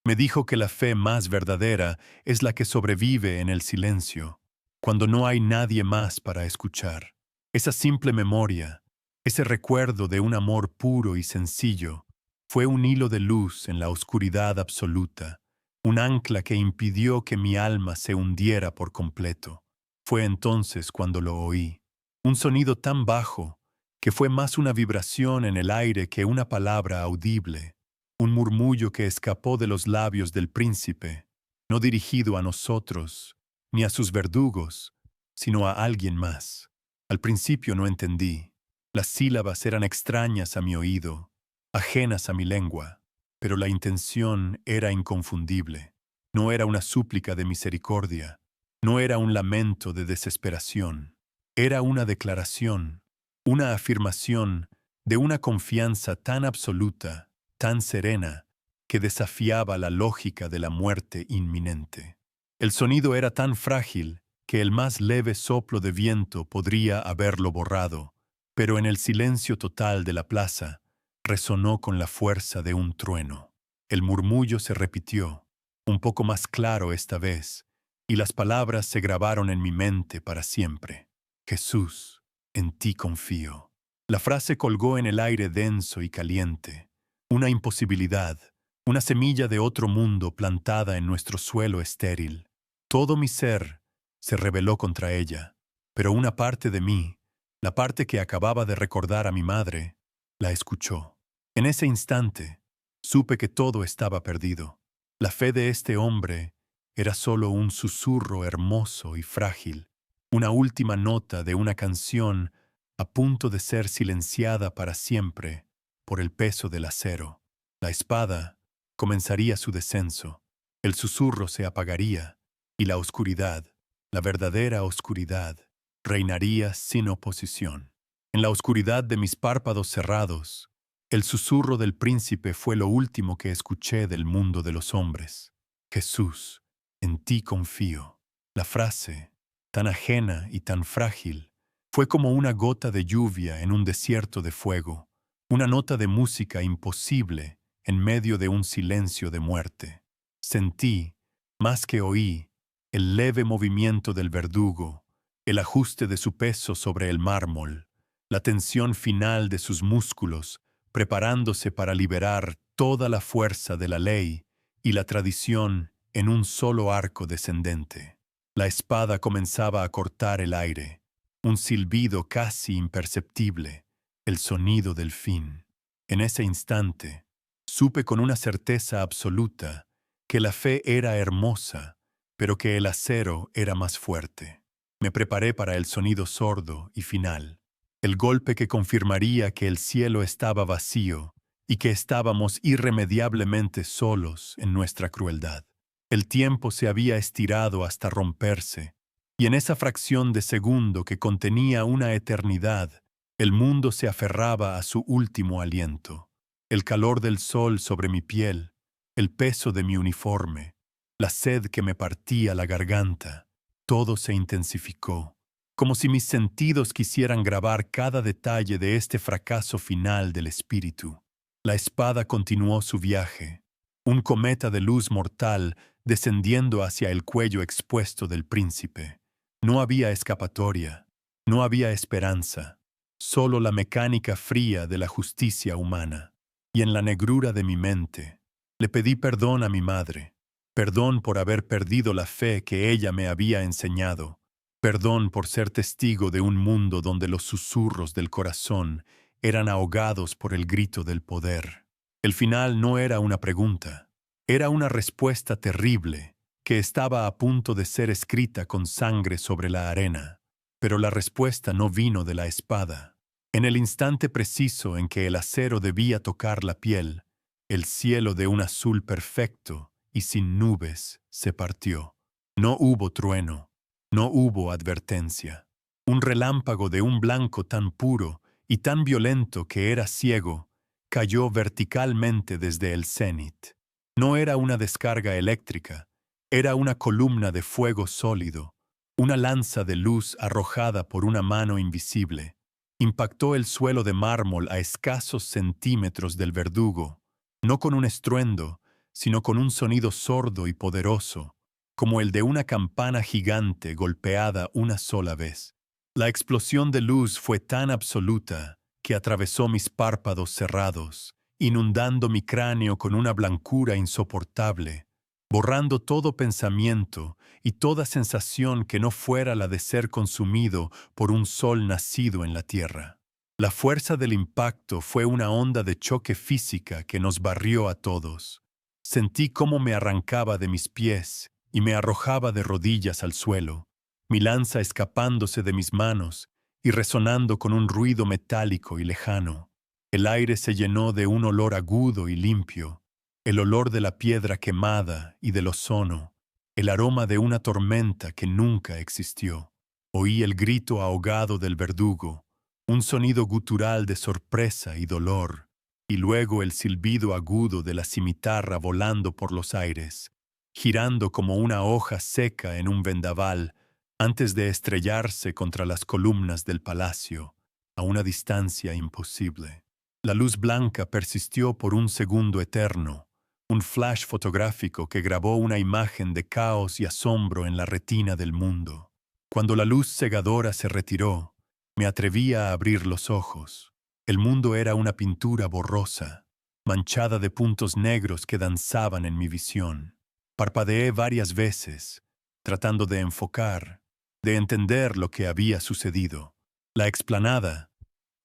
Speaker 1: Me dijo que la fe más verdadera es la que sobrevive en el silencio, cuando no hay nadie más para escuchar. Esa simple memoria, ese recuerdo de un amor puro y sencillo, fue un hilo de luz en la oscuridad absoluta, un ancla que impidió que mi alma se hundiera por completo. Fue entonces cuando lo oí, un sonido tan bajo que fue más una vibración en el aire que una palabra audible, un murmullo que escapó de los labios del príncipe, no dirigido a nosotros, ni a sus verdugos, sino a alguien más. Al principio no entendí. Las sílabas eran extrañas a mi oído, ajenas a mi lengua, pero la intención era inconfundible. No era una súplica de misericordia, no era un lamento de desesperación, era una declaración, una afirmación de una confianza tan absoluta, tan serena, que desafiaba la lógica de la muerte inminente. El sonido era tan frágil que el más leve soplo de viento podría haberlo borrado, pero en el silencio total de la plaza resonó con la fuerza de un trueno. El murmullo se repitió, un poco más claro esta vez, y las palabras se grabaron en mi mente para siempre. Jesús, en ti confío. La frase colgó en el aire denso y caliente, una imposibilidad, una semilla de otro mundo plantada en nuestro suelo estéril. Todo mi ser se rebeló contra ella, pero una parte de mí, la parte que acababa de recordar a mi madre, la escuchó. En ese instante, supe que todo estaba perdido. La fe de este hombre era solo un susurro hermoso y frágil, una última nota de una canción a punto de ser silenciada para siempre por el peso del acero. La espada comenzaría su descenso, el susurro se apagaría, y la oscuridad, la verdadera oscuridad, reinaría sin oposición. En la oscuridad de mis párpados cerrados, el susurro del príncipe fue lo último que escuché del mundo de los hombres. Jesús, en ti confío. La frase, tan ajena y tan frágil, fue como una gota de lluvia en un desierto de fuego, una nota de música imposible en medio de un silencio de muerte. Sentí, más que oí, el leve movimiento del verdugo, el ajuste de su peso sobre el mármol, la tensión final de sus músculos, preparándose para liberar toda la fuerza de la ley y la tradición en un solo arco descendente. La espada comenzaba a cortar el aire, un silbido casi imperceptible, el sonido del fin. En ese instante, supe con una certeza absoluta que la fe era hermosa, pero que el acero era más fuerte. Me preparé para el sonido sordo y final, el golpe que confirmaría que el cielo estaba vacío y que estábamos irremediablemente solos en nuestra crueldad. El tiempo se había estirado hasta romperse, y en esa fracción de segundo que contenía una eternidad, el mundo se aferraba a su último aliento. El calor del sol sobre mi piel, el peso de mi uniforme, la sed que me partía la garganta, todo se intensificó, como si mis sentidos quisieran grabar cada detalle de este fracaso final del espíritu. La espada continuó su viaje, un cometa de luz mortal descendiendo hacia el cuello expuesto del príncipe. No había escapatoria, no había esperanza, solo la mecánica fría de la justicia humana. Y en la negrura de mi mente, le pedí perdón a mi madre, perdón por haber perdido la fe que ella me había enseñado, perdón por ser testigo de un mundo donde los susurros del corazón eran ahogados por el grito del poder. El final no era una pregunta, era una respuesta terrible que estaba a punto de ser escrita con sangre sobre la arena, pero la respuesta no vino de la espada. En el instante preciso en que el acero debía tocar la piel, el cielo de un azul perfecto y sin nubes se partió. No hubo trueno, no hubo advertencia. Un relámpago de un blanco tan puro y tan violento que era ciego, cayó verticalmente desde el cénit. No era una descarga eléctrica, era una columna de fuego sólido, una lanza de luz arrojada por una mano invisible. Impactó el suelo de mármol a escasos centímetros del verdugo, no con un estruendo, sino con un sonido sordo y poderoso, como el de una campana gigante golpeada una sola vez. La explosión de luz fue tan absoluta que atravesó mis párpados cerrados, inundando mi cráneo con una blancura insoportable, borrando todo pensamiento y toda sensación que no fuera la de ser consumido por un sol nacido en la tierra. La fuerza del impacto fue una onda de choque física que nos barrió a todos. Sentí cómo me arrancaba de mis pies y me arrojaba de rodillas al suelo, mi lanza escapándose de mis manos y resonando con un ruido metálico y lejano. El aire se llenó de un olor agudo y limpio, el olor de la piedra quemada y del ozono, el aroma de una tormenta que nunca existió. Oí el grito ahogado del verdugo, un sonido gutural de sorpresa y dolor, y luego el silbido agudo de la cimitarra volando por los aires, girando como una hoja seca en un vendaval, antes de estrellarse contra las columnas del palacio, a una distancia imposible. La luz blanca persistió por un segundo eterno, un flash fotográfico que grabó una imagen de caos y asombro en la retina del mundo. Cuando la luz cegadora se retiró, me atreví a abrir los ojos. El mundo era una pintura borrosa, manchada de puntos negros que danzaban en mi visión. Parpadeé varias veces, tratando de enfocar, de entender lo que había sucedido. La explanada,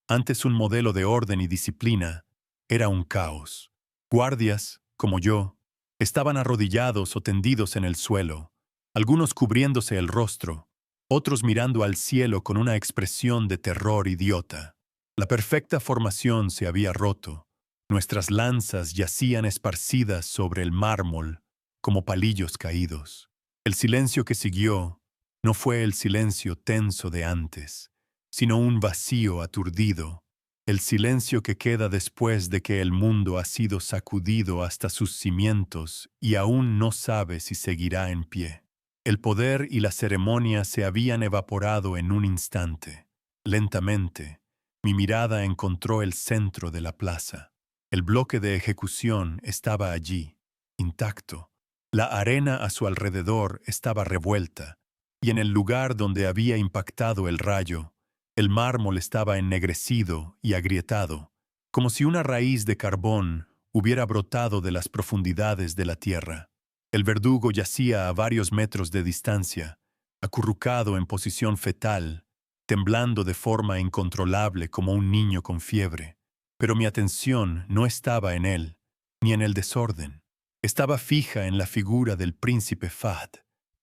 Speaker 1: antes un modelo de orden y disciplina, era un caos. Guardias, como yo, estaban arrodillados o tendidos en el suelo, algunos cubriéndose el rostro, otros mirando al cielo con una expresión de terror idiota. La perfecta formación se había roto. Nuestras lanzas yacían esparcidas sobre el mármol como palillos caídos. El silencio que siguió no fue el silencio tenso de antes, sino un vacío aturdido, el silencio que queda después de que el mundo ha sido sacudido hasta sus cimientos y aún no sabe si seguirá en pie. El poder y la ceremonia se habían evaporado en un instante. Lentamente, mi mirada encontró el centro de la plaza. El bloque de ejecución estaba allí, intacto. La arena a su alrededor estaba revuelta, y en el lugar donde había impactado el rayo, el mármol estaba ennegrecido y agrietado, como si una raíz de carbón hubiera brotado de las profundidades de la tierra. El verdugo yacía a varios metros de distancia, acurrucado en posición fetal, temblando de forma incontrolable como un niño con fiebre. Pero mi atención no estaba en él, ni en el desorden. Estaba fija en la figura del príncipe Fahd.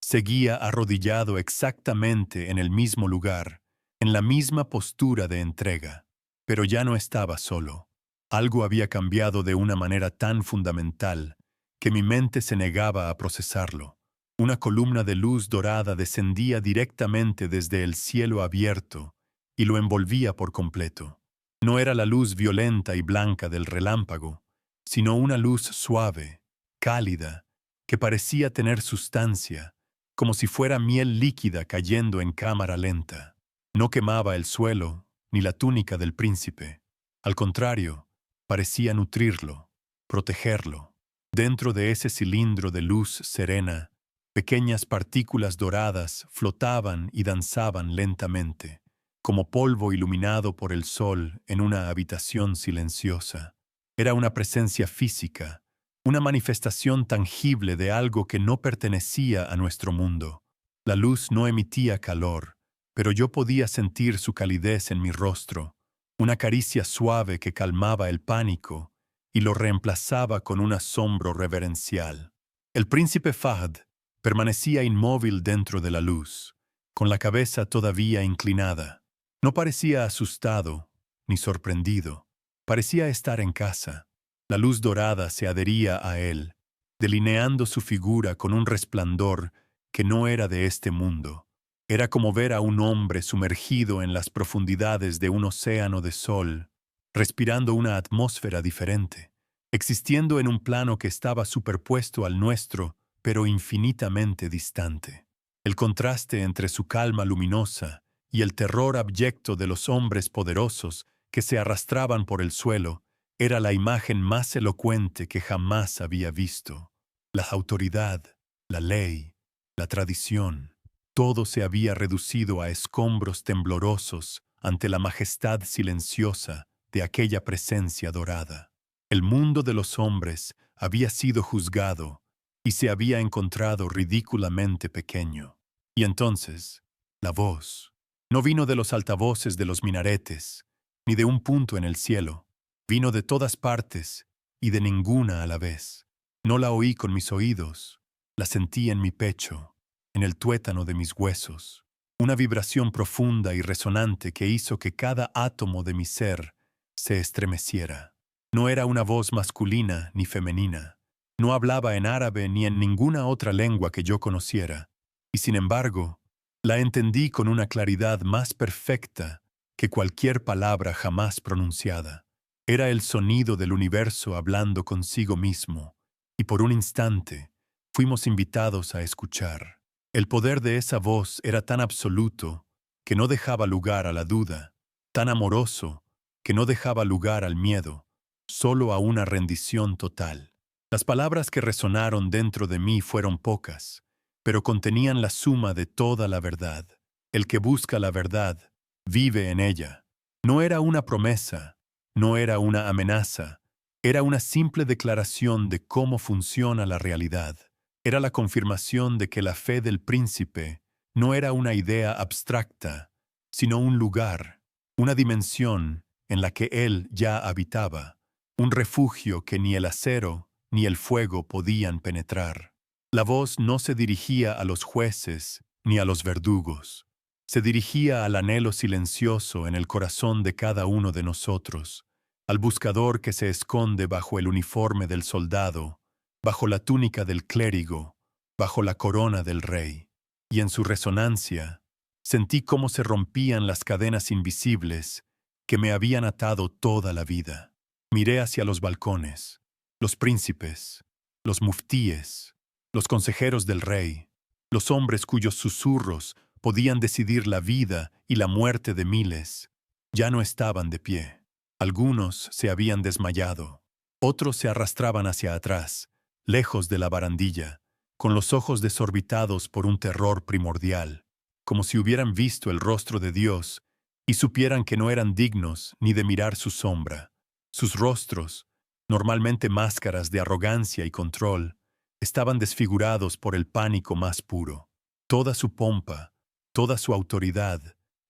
Speaker 1: Seguía arrodillado exactamente en el mismo lugar, en la misma postura de entrega. Pero ya no estaba solo. Algo había cambiado de una manera tan fundamental que mi mente se negaba a procesarlo. Una columna de luz dorada descendía directamente desde el cielo abierto y lo envolvía por completo. No era la luz violenta y blanca del relámpago, sino una luz suave, cálida, que parecía tener sustancia, como si fuera miel líquida cayendo en cámara lenta. No quemaba el suelo ni la túnica del príncipe. Al contrario, parecía nutrirlo, protegerlo. Dentro de ese cilindro de luz serena, pequeñas partículas doradas flotaban y danzaban lentamente, como polvo iluminado por el sol en una habitación silenciosa. Era una presencia física, una manifestación tangible de algo que no pertenecía a nuestro mundo. La luz no emitía calor, pero yo podía sentir su calidez en mi rostro, una caricia suave que calmaba el pánico y lo reemplazaba con un asombro reverencial. El príncipe Fahd permanecía inmóvil dentro de la luz, con la cabeza todavía inclinada. No parecía asustado ni sorprendido. Parecía estar en casa. La luz dorada se adhería a él, delineando su figura con un resplandor que no era de este mundo. Era como ver a un hombre sumergido en las profundidades de un océano de sol, respirando una atmósfera diferente, existiendo en un plano que estaba superpuesto al nuestro, pero infinitamente distante. El contraste entre su calma luminosa y el terror abyecto de los hombres poderosos que se arrastraban por el suelo era la imagen más elocuente que jamás había visto. La autoridad, la ley, la tradición, todo se había reducido a escombros temblorosos ante la majestad silenciosa de aquella presencia dorada. El mundo de los hombres había sido juzgado y se había encontrado ridículamente pequeño. Y entonces, la voz no vino de los altavoces de los minaretes, ni de un punto en el cielo. Vino de todas partes y de ninguna a la vez. No la oí con mis oídos, la sentí en mi pecho, en el tuétano de mis huesos, una vibración profunda y resonante que hizo que cada átomo de mi ser se estremeciera. No era una voz masculina ni femenina, no hablaba en árabe ni en ninguna otra lengua que yo conociera, y sin embargo, la entendí con una claridad más perfecta que cualquier palabra jamás pronunciada. Era el sonido del universo hablando consigo mismo, y por un instante fuimos invitados a escuchar. El poder de esa voz era tan absoluto que no dejaba lugar a la duda, tan amoroso que no dejaba lugar al miedo, solo a una rendición total. Las palabras que resonaron dentro de mí fueron pocas, pero contenían la suma de toda la verdad. El que busca la verdad vive en ella. No era una promesa, no era una amenaza, era una simple declaración de cómo funciona la realidad. Era la confirmación de que la fe del príncipe no era una idea abstracta, sino un lugar, una dimensión en la que él ya habitaba, un refugio que ni el acero ni el fuego podían penetrar. La voz no se dirigía a los jueces ni a los verdugos. Se dirigía al anhelo silencioso en el corazón de cada uno de nosotros, al buscador que se esconde bajo el uniforme del soldado, bajo la túnica del clérigo, bajo la corona del rey. Y en su resonancia, sentí cómo se rompían las cadenas invisibles que me habían atado toda la vida. Miré hacia los balcones, los príncipes, los muftíes, los consejeros del rey, los hombres cuyos susurros podían decidir la vida y la muerte de miles, ya no estaban de pie. Algunos se habían desmayado, otros se arrastraban hacia atrás, lejos de la barandilla, con los ojos desorbitados por un terror primordial, como si hubieran visto el rostro de Dios y supieran que no eran dignos ni de mirar su sombra. Sus rostros, normalmente máscaras de arrogancia y control, estaban desfigurados por el pánico más puro. Toda su pompa, toda su autoridad,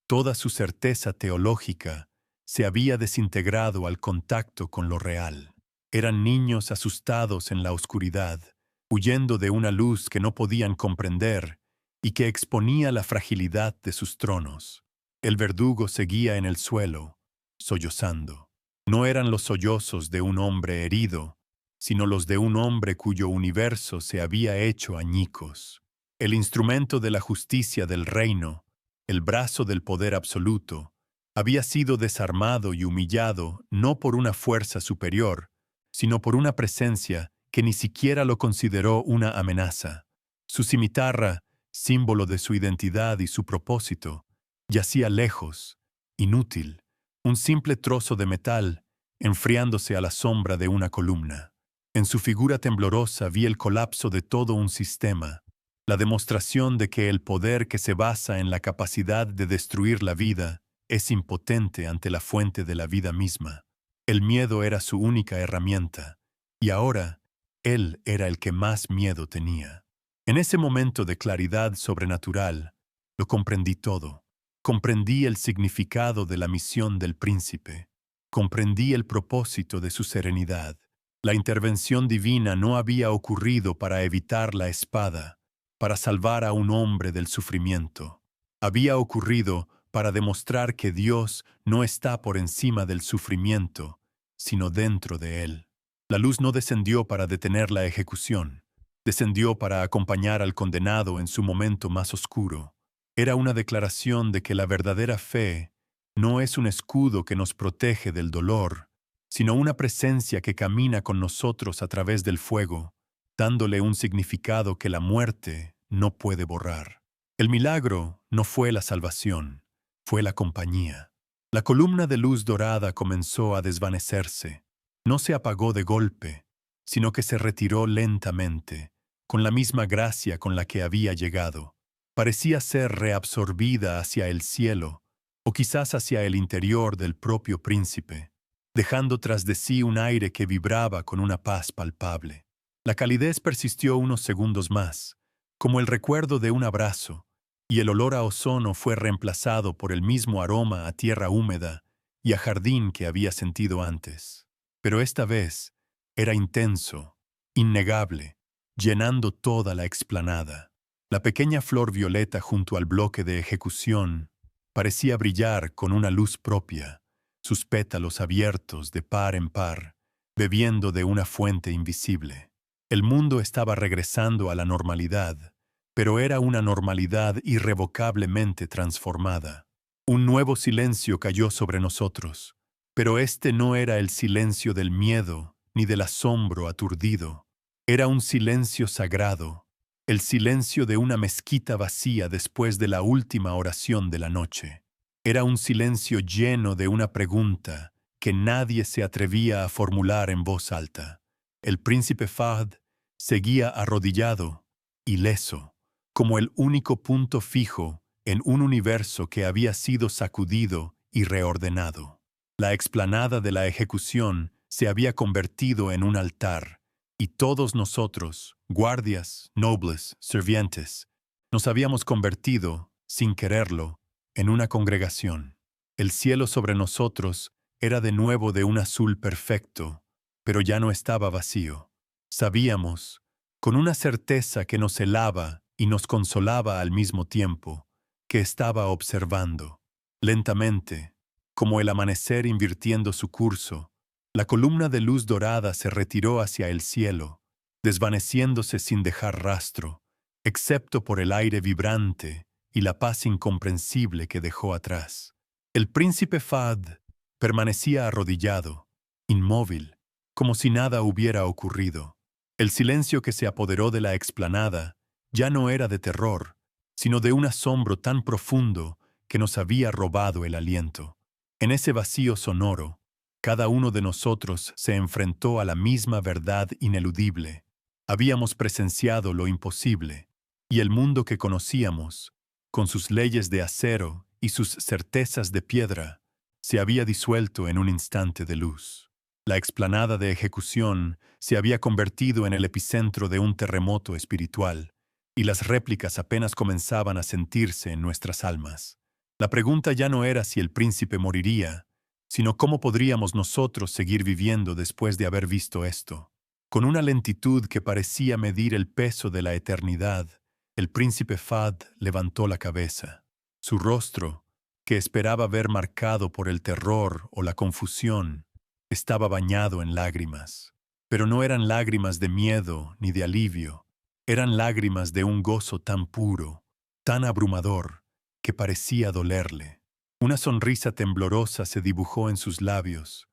Speaker 1: toda su certeza teológica se había desintegrado al contacto con lo real. Eran niños asustados en la oscuridad, huyendo de una luz que no podían comprender y que exponía la fragilidad de sus tronos. El verdugo seguía en el suelo, sollozando. No eran los sollozos de un hombre herido, sino los de un hombre cuyo universo se había hecho añicos. El instrumento de la justicia del reino, el brazo del poder absoluto, había sido desarmado y humillado no por una fuerza superior, sino por una presencia que ni siquiera lo consideró una amenaza. Su cimitarra, símbolo de su identidad y su propósito, yacía lejos, inútil, un simple trozo de metal, enfriándose a la sombra de una columna. En su figura temblorosa vi el colapso de todo un sistema, la demostración de que el poder que se basa en la capacidad de destruir la vida es impotente ante la fuente de la vida misma. El miedo era su única herramienta, y ahora él era el que más miedo tenía. En ese momento de claridad sobrenatural, lo comprendí todo. Comprendí el significado de la misión del príncipe. Comprendí el propósito de su serenidad. La intervención divina no había ocurrido para evitar la espada, para salvar a un hombre del sufrimiento. Había ocurrido para demostrar que Dios no está por encima del sufrimiento, sino dentro de él. La luz no descendió para detener la ejecución, descendió para acompañar al condenado en su momento más oscuro. Era una declaración de que la verdadera fe no es un escudo que nos protege del dolor, sino una presencia que camina con nosotros a través del fuego, dándole un significado que la muerte no puede borrar. El milagro no fue la salvación, fue la compañía. La columna de luz dorada comenzó a desvanecerse. No se apagó de golpe, sino que se retiró lentamente, con la misma gracia con la que había llegado. Parecía ser reabsorbida hacia el cielo, o quizás hacia el interior del propio príncipe, dejando tras de sí un aire que vibraba con una paz palpable. La calidez persistió unos segundos más, como el recuerdo de un abrazo, y el olor a ozono fue reemplazado por el mismo aroma a tierra húmeda y a jardín que había sentido antes. Pero esta vez era intenso, innegable, llenando toda la explanada. La pequeña flor violeta junto al bloque de ejecución parecía brillar con una luz propia, sus pétalos abiertos de par en par, bebiendo de una fuente invisible. El mundo estaba regresando a la normalidad, pero era una normalidad irrevocablemente transformada. Un nuevo silencio cayó sobre nosotros, pero este no era el silencio del miedo ni del asombro aturdido. Era un silencio sagrado, el silencio de una mezquita vacía después de la última oración de la noche. Era un silencio lleno de una pregunta que nadie se atrevía a formular en voz alta. El príncipe Fahd seguía arrodillado, ileso, como el único punto fijo en un universo que había sido sacudido y reordenado. La explanada de la ejecución se había convertido en un altar, y todos nosotros, guardias, nobles, sirvientes, nos habíamos convertido, sin quererlo, en una congregación. El cielo sobre nosotros era de nuevo de un azul perfecto, pero ya no estaba vacío. Sabíamos, con una certeza que nos helaba y nos consolaba al mismo tiempo, que estaba observando. Lentamente, como el amanecer invirtiendo su curso, la columna de luz dorada se retiró hacia el cielo, desvaneciéndose sin dejar rastro, excepto por el aire vibrante y la paz incomprensible que dejó atrás. El príncipe Fahd permanecía arrodillado, inmóvil, como si nada hubiera ocurrido. El silencio que se apoderó de la explanada ya no era de terror, sino de un asombro tan profundo que nos había robado el aliento. En ese vacío sonoro, cada uno de nosotros se enfrentó a la misma verdad ineludible. Habíamos presenciado lo imposible, y el mundo que conocíamos, con sus leyes de acero y sus certezas de piedra, se había disuelto en un instante de luz. La explanada de ejecución se había convertido en el epicentro de un terremoto espiritual, y las réplicas apenas comenzaban a sentirse en nuestras almas. La pregunta ya no era si el príncipe moriría, sino cómo podríamos nosotros seguir viviendo después de haber visto esto. Con una lentitud que parecía medir el peso de la eternidad, el príncipe Fahd levantó la cabeza. Su rostro, que esperaba ver marcado por el terror o la confusión, estaba bañado en lágrimas. Pero no eran lágrimas de miedo ni de alivio, eran lágrimas de un gozo tan puro, tan abrumador, que parecía dolerle. Una sonrisa temblorosa se dibujó en sus labios,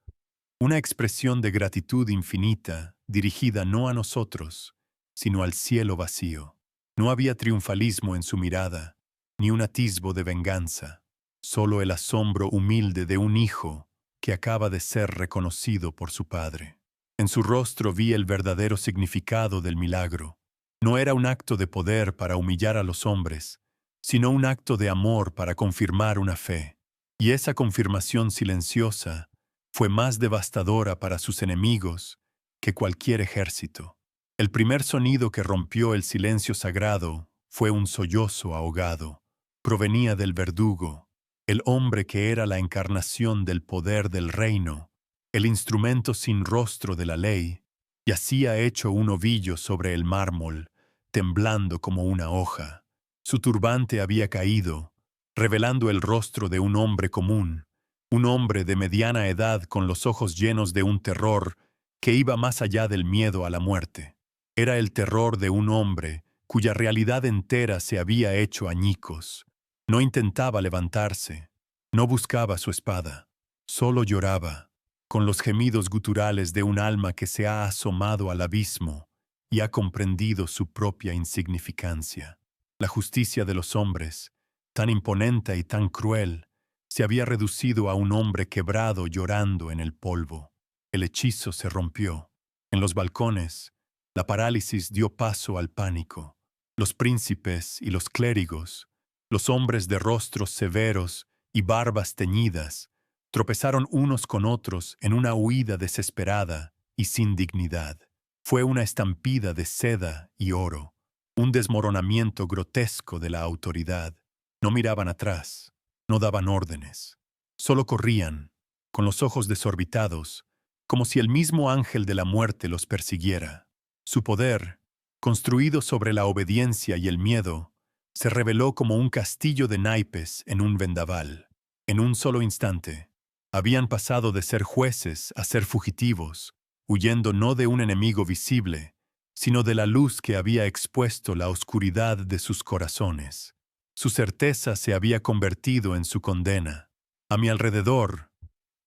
Speaker 1: una expresión de gratitud infinita dirigida no a nosotros, sino al cielo vacío. No había triunfalismo en su mirada, ni un atisbo de venganza, solo el asombro humilde de un hijo que acaba de ser reconocido por su padre. En su rostro vi el verdadero significado del milagro. No era un acto de poder para humillar a los hombres, sino un acto de amor para confirmar una fe. Y esa confirmación silenciosa fue más devastadora para sus enemigos que cualquier ejército. El primer sonido que rompió el silencio sagrado fue un sollozo ahogado. Provenía del verdugo, el hombre que era la encarnación del poder del reino, el instrumento sin rostro de la ley, yacía hecho un ovillo sobre el mármol, temblando como una hoja. Su turbante había caído, revelando el rostro de un hombre común, un hombre de mediana edad con los ojos llenos de un terror que iba más allá del miedo a la muerte. Era el terror de un hombre cuya realidad entera se había hecho añicos. No intentaba levantarse, no buscaba su espada, solo lloraba, con los gemidos guturales de un alma que se ha asomado al abismo y ha comprendido su propia insignificancia. La justicia de los hombres, tan imponente y tan cruel, se había reducido a un hombre quebrado llorando en el polvo. El hechizo se rompió. En los balcones, la parálisis dio paso al pánico. Los príncipes y los clérigos, los hombres de rostros severos y barbas teñidas, tropezaron unos con otros en una huida desesperada y sin dignidad. Fue una estampida de seda y oro, un desmoronamiento grotesco de la autoridad. No miraban atrás, no daban órdenes, solo corrían, con los ojos desorbitados, como si el mismo ángel de la muerte los persiguiera. Su poder, construido sobre la obediencia y el miedo, se reveló como un castillo de naipes en un vendaval. En un solo instante, habían pasado de ser jueces a ser fugitivos, huyendo no de un enemigo visible, sino de la luz que había expuesto la oscuridad de sus corazones. Su certeza se había convertido en su condena. A mi alrededor,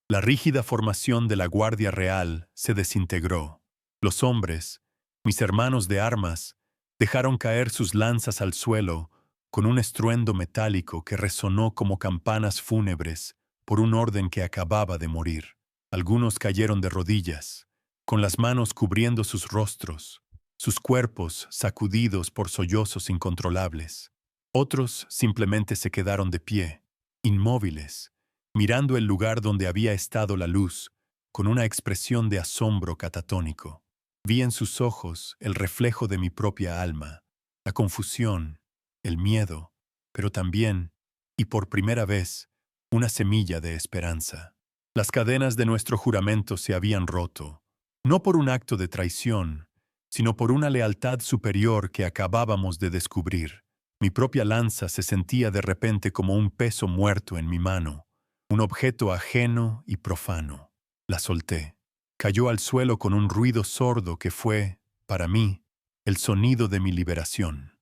Speaker 1: la rígida formación de la Guardia Real se desintegró. Los hombres, mis hermanos de armas, dejaron caer sus lanzas al suelo con un estruendo metálico que resonó como campanas fúnebres por un orden que acababa de morir. Algunos cayeron de rodillas, con las manos cubriendo sus rostros, sus cuerpos sacudidos por sollozos incontrolables. Otros simplemente se quedaron de pie, inmóviles, mirando el lugar donde había estado la luz, con una expresión de asombro catatónico. Vi en sus ojos el reflejo de mi propia alma, la confusión, el miedo, pero también, y por primera vez, una semilla de esperanza. Las cadenas de nuestro juramento se habían roto, no por un acto de traición, sino por una lealtad superior que acabábamos de descubrir. Mi propia lanza se sentía de repente como un peso muerto en mi mano, un objeto ajeno y profano. La solté. Cayó al suelo con un ruido sordo que fue, para mí, el sonido de mi liberación.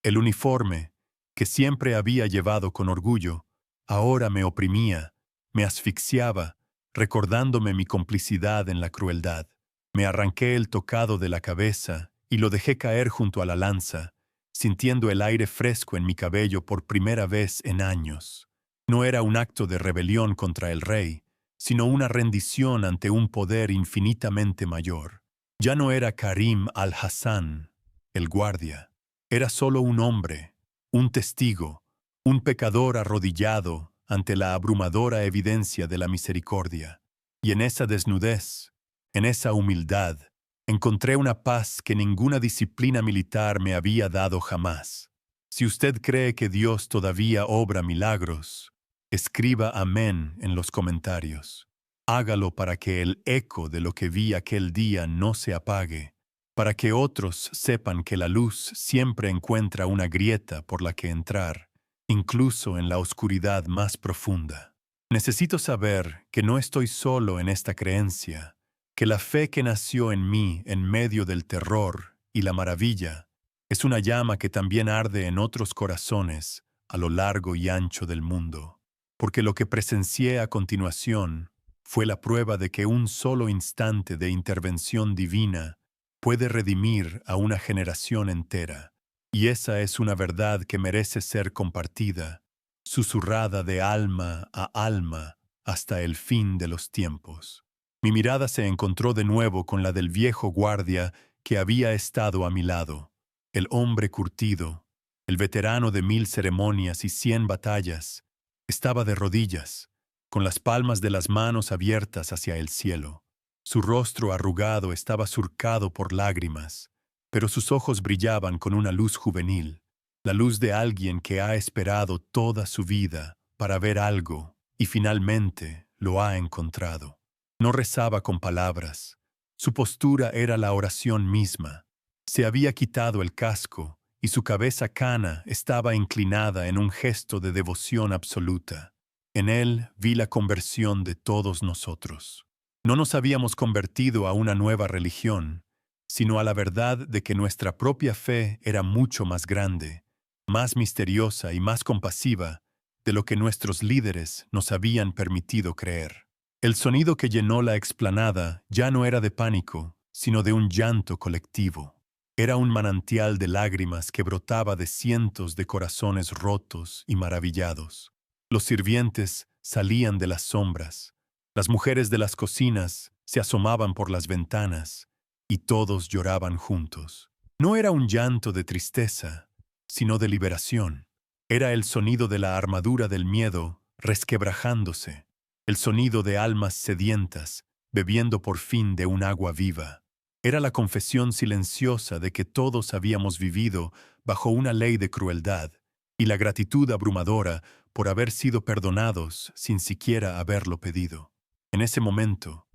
Speaker 1: El uniforme, que siempre había llevado con orgullo, ahora me oprimía, me asfixiaba, recordándome mi complicidad en la crueldad. Me arranqué el tocado de la cabeza y lo dejé caer junto a la lanza, sintiendo el aire fresco en mi cabello por primera vez en años. No era un acto de rebelión contra el rey, sino una rendición ante un poder infinitamente mayor. Ya no era Karim al-Hassan, el guardia. Era solo un hombre, un testigo, un pecador arrodillado ante la abrumadora evidencia de la misericordia. Y en esa desnudez, en esa humildad, encontré una paz que ninguna disciplina militar me había dado jamás. Si usted cree que Dios todavía obra milagros, escriba amén en los comentarios. Hágalo para que el eco de lo que vi aquel día no se apague, para que otros sepan que la luz siempre encuentra una grieta por la que entrar, incluso en la oscuridad más profunda. Necesito saber que no estoy solo en esta creencia, que la fe que nació en mí en medio del terror y la maravilla es una llama que también arde en otros corazones a lo largo y ancho del mundo, porque lo que presencié a continuación fue la prueba de que un solo instante de intervención divina puede redimir a una generación entera, y esa es una verdad que merece ser compartida, susurrada de alma a alma hasta el fin de los tiempos. Mi mirada se encontró de nuevo con la del viejo guardia que había estado a mi lado, el hombre curtido, el veterano de 1000 ceremonias y 100 batallas. Estaba de rodillas, con las palmas de las manos abiertas hacia el cielo. Su rostro arrugado estaba surcado por lágrimas, pero sus ojos brillaban con una luz juvenil, la luz de alguien que ha esperado toda su vida para ver algo y finalmente lo ha encontrado. No rezaba con palabras. Su postura era la oración misma. Se había quitado el casco y su cabeza cana estaba inclinada en un gesto de devoción absoluta. En él vi la conversión de todos nosotros. No nos habíamos convertido a una nueva religión, sino a la verdad de que nuestra propia fe era mucho más grande, más misteriosa y más compasiva de lo que nuestros líderes nos habían permitido creer. El sonido que llenó la explanada ya no era de pánico, sino de un llanto colectivo. Era un manantial de lágrimas que brotaba de cientos de corazones rotos y maravillados. Los sirvientes salían de las sombras, las mujeres de las cocinas se asomaban por las ventanas, y todos lloraban juntos. No era un llanto de tristeza, sino de liberación. Era el sonido de la armadura del miedo resquebrajándose, el sonido de almas sedientas bebiendo por fin de un agua viva. Era la confesión silenciosa de que todos habíamos vivido bajo una ley de crueldad, y la gratitud abrumadora por haber sido perdonados sin siquiera haberlo pedido. En ese momento,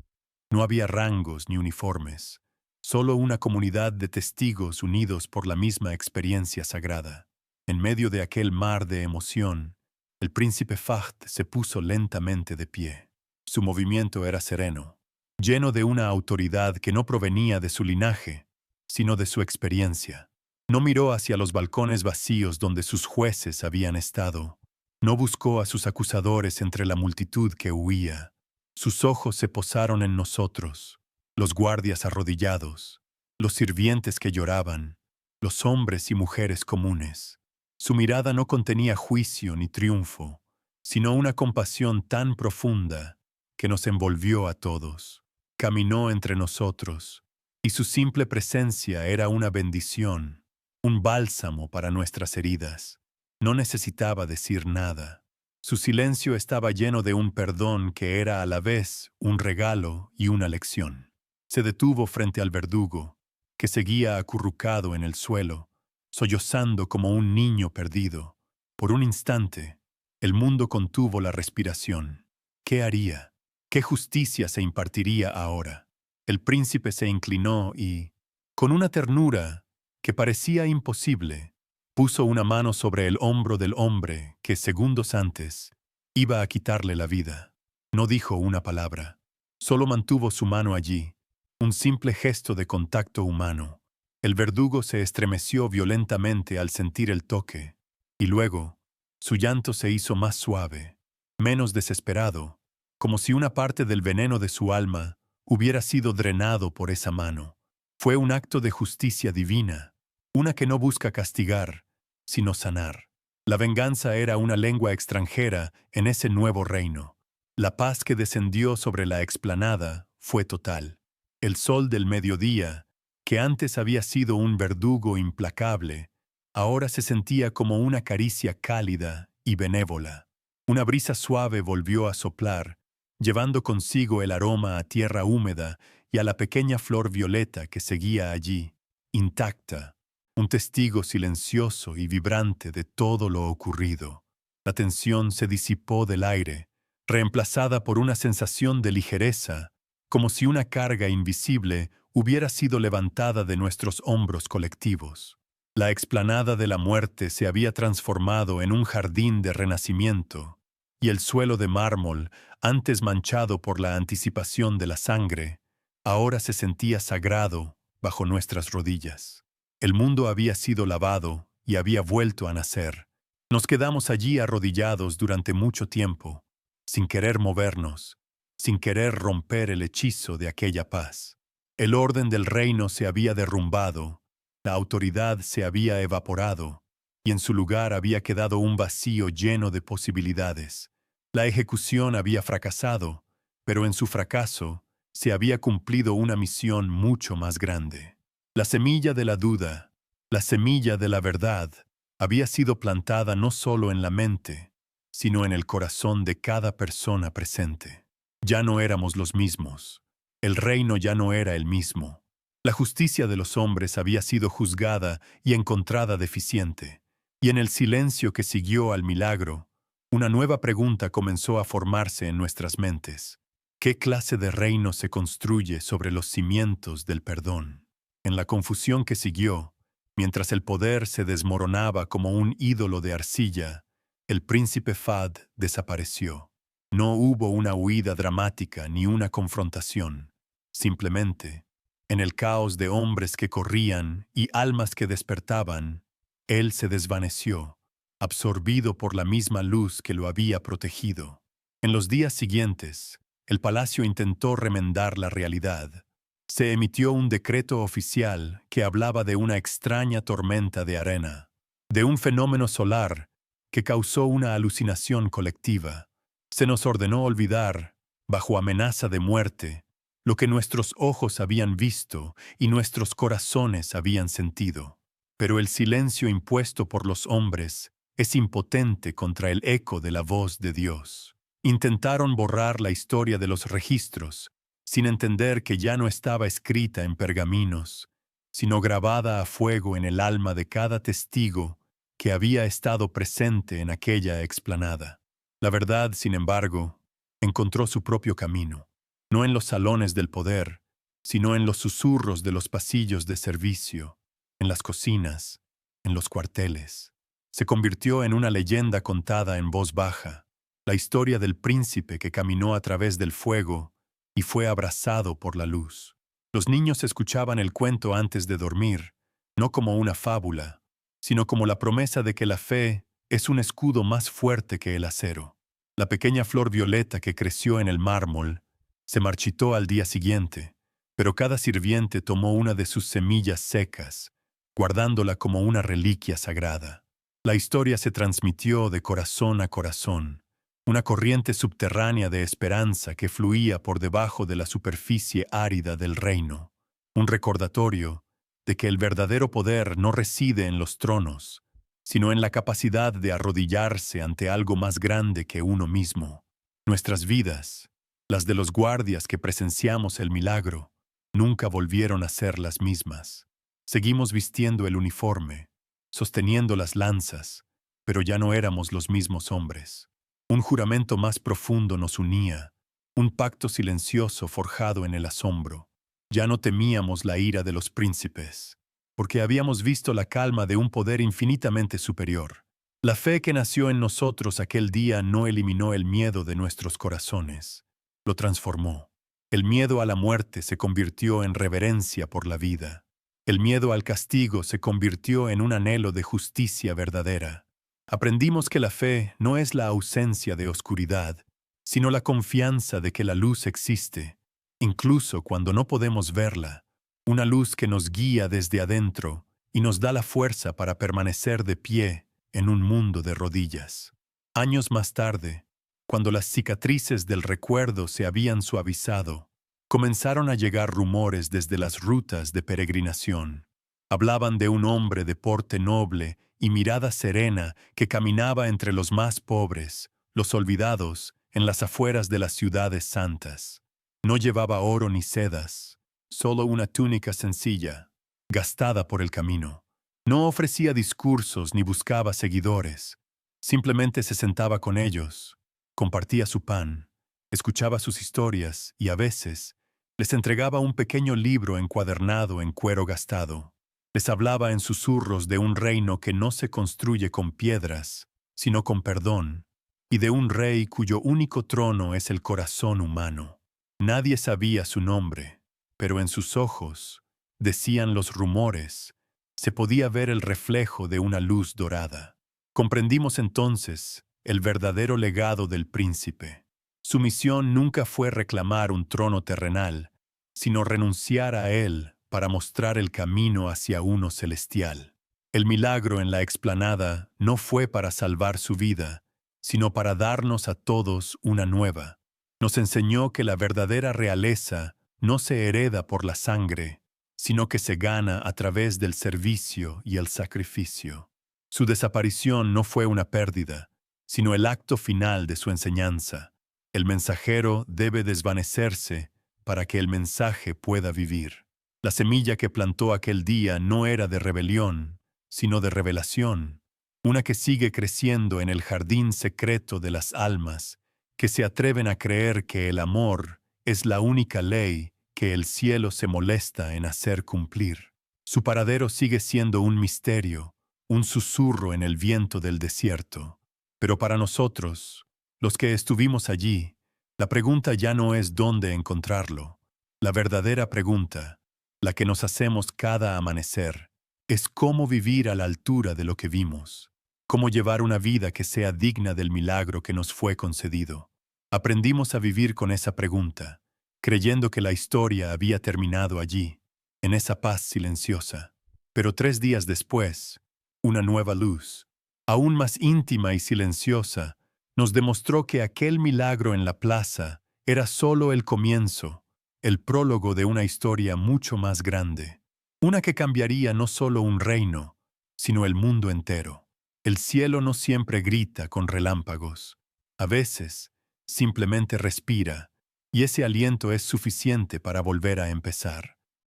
Speaker 1: no había rangos ni uniformes, solo una comunidad de testigos unidos por la misma experiencia sagrada. En medio de aquel mar de emoción, el príncipe Fahd se puso lentamente de pie. Su movimiento era sereno, lleno de una autoridad que no provenía de su linaje, sino de su experiencia. No miró hacia los balcones vacíos donde sus jueces habían estado. No buscó a sus acusadores entre la multitud que huía. Sus ojos se posaron en nosotros, los guardias arrodillados, los sirvientes que lloraban, los hombres y mujeres comunes. Su mirada no contenía juicio ni triunfo, sino una compasión tan profunda que nos envolvió a todos. Caminó entre nosotros, y su simple presencia era una bendición, un bálsamo para nuestras heridas. No necesitaba decir nada. Su silencio estaba lleno de un perdón que era a la vez un regalo y una lección. Se detuvo frente al verdugo, que seguía acurrucado en el suelo, sollozando como un niño perdido. Por un instante, el mundo contuvo la respiración. ¿Qué haría? ¿Qué justicia se impartiría ahora? El príncipe se inclinó y, con una ternura que parecía imposible, puso una mano sobre el hombro del hombre que, segundos antes, iba a quitarle la vida. No dijo una palabra, solo mantuvo su mano allí, un simple gesto de contacto humano. El verdugo se estremeció violentamente al sentir el toque, y luego, su llanto se hizo más suave, menos desesperado, como si una parte del veneno de su alma hubiera sido drenado por esa mano. Fue un acto de justicia divina, una que no busca castigar, sino sanar. La venganza era una lengua extranjera en ese nuevo reino. La paz que descendió sobre la explanada fue total. El sol del mediodía, que antes había sido un verdugo implacable, ahora se sentía como una caricia cálida y benévola. Una brisa suave volvió a soplar, llevando consigo el aroma a tierra húmeda y a la pequeña flor violeta que seguía allí, intacta, un testigo silencioso y vibrante de todo lo ocurrido. La tensión se disipó del aire, reemplazada por una sensación de ligereza, como si una carga invisible hubiera sido levantada de nuestros hombros colectivos. La explanada de la muerte se había transformado en un jardín de renacimiento, y el suelo de mármol, antes manchado por la anticipación de la sangre, ahora se sentía sagrado bajo nuestras rodillas. El mundo había sido lavado y había vuelto a nacer. Nos quedamos allí arrodillados durante mucho tiempo, sin querer movernos, sin querer romper el hechizo de aquella paz. El orden del reino se había derrumbado, la autoridad se había evaporado, y en su lugar había quedado un vacío lleno de posibilidades. La ejecución había fracasado, pero en su fracaso se había cumplido una misión mucho más grande. La semilla de la duda, la semilla de la verdad, había sido plantada no solo en la mente, sino en el corazón de cada persona presente. Ya no éramos los mismos. El reino ya no era el mismo. La justicia de los hombres había sido juzgada y encontrada deficiente, y en el silencio que siguió al milagro, una nueva pregunta comenzó a formarse en nuestras mentes. ¿Qué clase de reino se construye sobre los cimientos del perdón? En la confusión que siguió, mientras el poder se desmoronaba como un ídolo de arcilla, el príncipe Fahd desapareció. No hubo una huida dramática ni una confrontación. Simplemente, en el caos de hombres que corrían y almas que despertaban, él se desvaneció, absorbido por la misma luz que lo había protegido. En los días siguientes, el palacio intentó remendar la realidad. Se emitió un decreto oficial que hablaba de una extraña tormenta de arena, de un fenómeno solar que causó una alucinación colectiva. Se nos ordenó olvidar, bajo amenaza de muerte, lo que nuestros ojos habían visto y nuestros corazones habían sentido. Pero el silencio impuesto por los hombres es impotente contra el eco de la voz de Dios. Intentaron borrar la historia de los registros, sin entender que ya no estaba escrita en pergaminos, sino grabada a fuego en el alma de cada testigo que había estado presente en aquella explanada. La verdad, sin embargo, encontró su propio camino, no en los salones del poder, sino en los susurros de los pasillos de servicio, en las cocinas, en los cuarteles. Se convirtió en una leyenda contada en voz baja, la historia del príncipe que caminó a través del fuego y fue abrazado por la luz. Los niños escuchaban el cuento antes de dormir, no como una fábula, sino como la promesa de que la fe es un escudo más fuerte que el acero. La pequeña flor violeta que creció en el mármol se marchitó al día siguiente, pero cada sirviente tomó una de sus semillas secas, guardándola como una reliquia sagrada. La historia se transmitió de corazón a corazón, una corriente subterránea de esperanza que fluía por debajo de la superficie árida del reino, un recordatorio de que el verdadero poder no reside en los tronos, sino en la capacidad de arrodillarse ante algo más grande que uno mismo. Nuestras vidas, las de los guardias que presenciamos el milagro, nunca volvieron a ser las mismas. Seguimos vistiendo el uniforme, sosteniendo las lanzas, pero ya no éramos los mismos hombres. Un juramento más profundo nos unía, un pacto silencioso forjado en el asombro. Ya no temíamos la ira de los príncipes, porque habíamos visto la calma de un poder infinitamente superior. La fe que nació en nosotros aquel día no eliminó el miedo de nuestros corazones, lo transformó. El miedo a la muerte se convirtió en reverencia por la vida. El miedo al castigo se convirtió en un anhelo de justicia verdadera. Aprendimos que la fe no es la ausencia de oscuridad, sino la confianza de que la luz existe, incluso cuando no podemos verla, una luz que nos guía desde adentro y nos da la fuerza para permanecer de pie en un mundo de rodillas. Años más tarde, cuando las cicatrices del recuerdo se habían suavizado, Comenzaron a llegar rumores desde las rutas de peregrinación. Hablaban de un hombre de porte noble y mirada serena que caminaba entre los más pobres, los olvidados, en las afueras de las ciudades santas. No llevaba oro ni sedas, solo una túnica sencilla, gastada por el camino. No ofrecía discursos ni buscaba seguidores. Simplemente se sentaba con ellos, compartía su pan, escuchaba sus historias y a veces les entregaba un pequeño libro encuadernado en cuero gastado. Les hablaba en susurros de un reino que no se construye con piedras, sino con perdón, y de un rey cuyo único trono es el corazón humano. Nadie sabía su nombre, pero en sus ojos, decían los rumores, se podía ver el reflejo de una luz dorada. Comprendimos entonces el verdadero legado del príncipe. Su misión nunca fue reclamar un trono terrenal, sino renunciar a él para mostrar el camino hacia uno celestial. El milagro en la explanada no fue para salvar su vida, sino para darnos a todos una nueva. Nos enseñó que la verdadera realeza no se hereda por la sangre, sino que se gana a través del servicio y el sacrificio. Su desaparición no fue una pérdida, sino el acto final de su enseñanza. El mensajero debe desvanecerse para que el mensaje pueda vivir. La semilla que plantó aquel día no era de rebelión, sino de revelación, una que sigue creciendo en el jardín secreto de las almas, que se atreven a creer que el amor es la única ley que el cielo se molesta en hacer cumplir. Su paradero sigue siendo un misterio, un susurro en el viento del desierto. Pero para nosotros, los que estuvimos allí, la pregunta ya no es dónde encontrarlo. La verdadera pregunta, la que nos hacemos cada amanecer, es cómo vivir a la altura de lo que vimos, cómo llevar una vida que sea digna del milagro que nos fue concedido. Aprendimos a vivir con esa pregunta, creyendo que la historia había terminado allí, en esa paz silenciosa. Pero 3 días después, una nueva luz, aún más íntima y silenciosa, nos demostró que aquel milagro en la plaza era solo el comienzo, el prólogo de una historia mucho más grande, una que cambiaría no solo un reino, sino el mundo entero. El cielo no siempre grita con relámpagos, a veces simplemente respira, y ese aliento es suficiente para volver a empezar.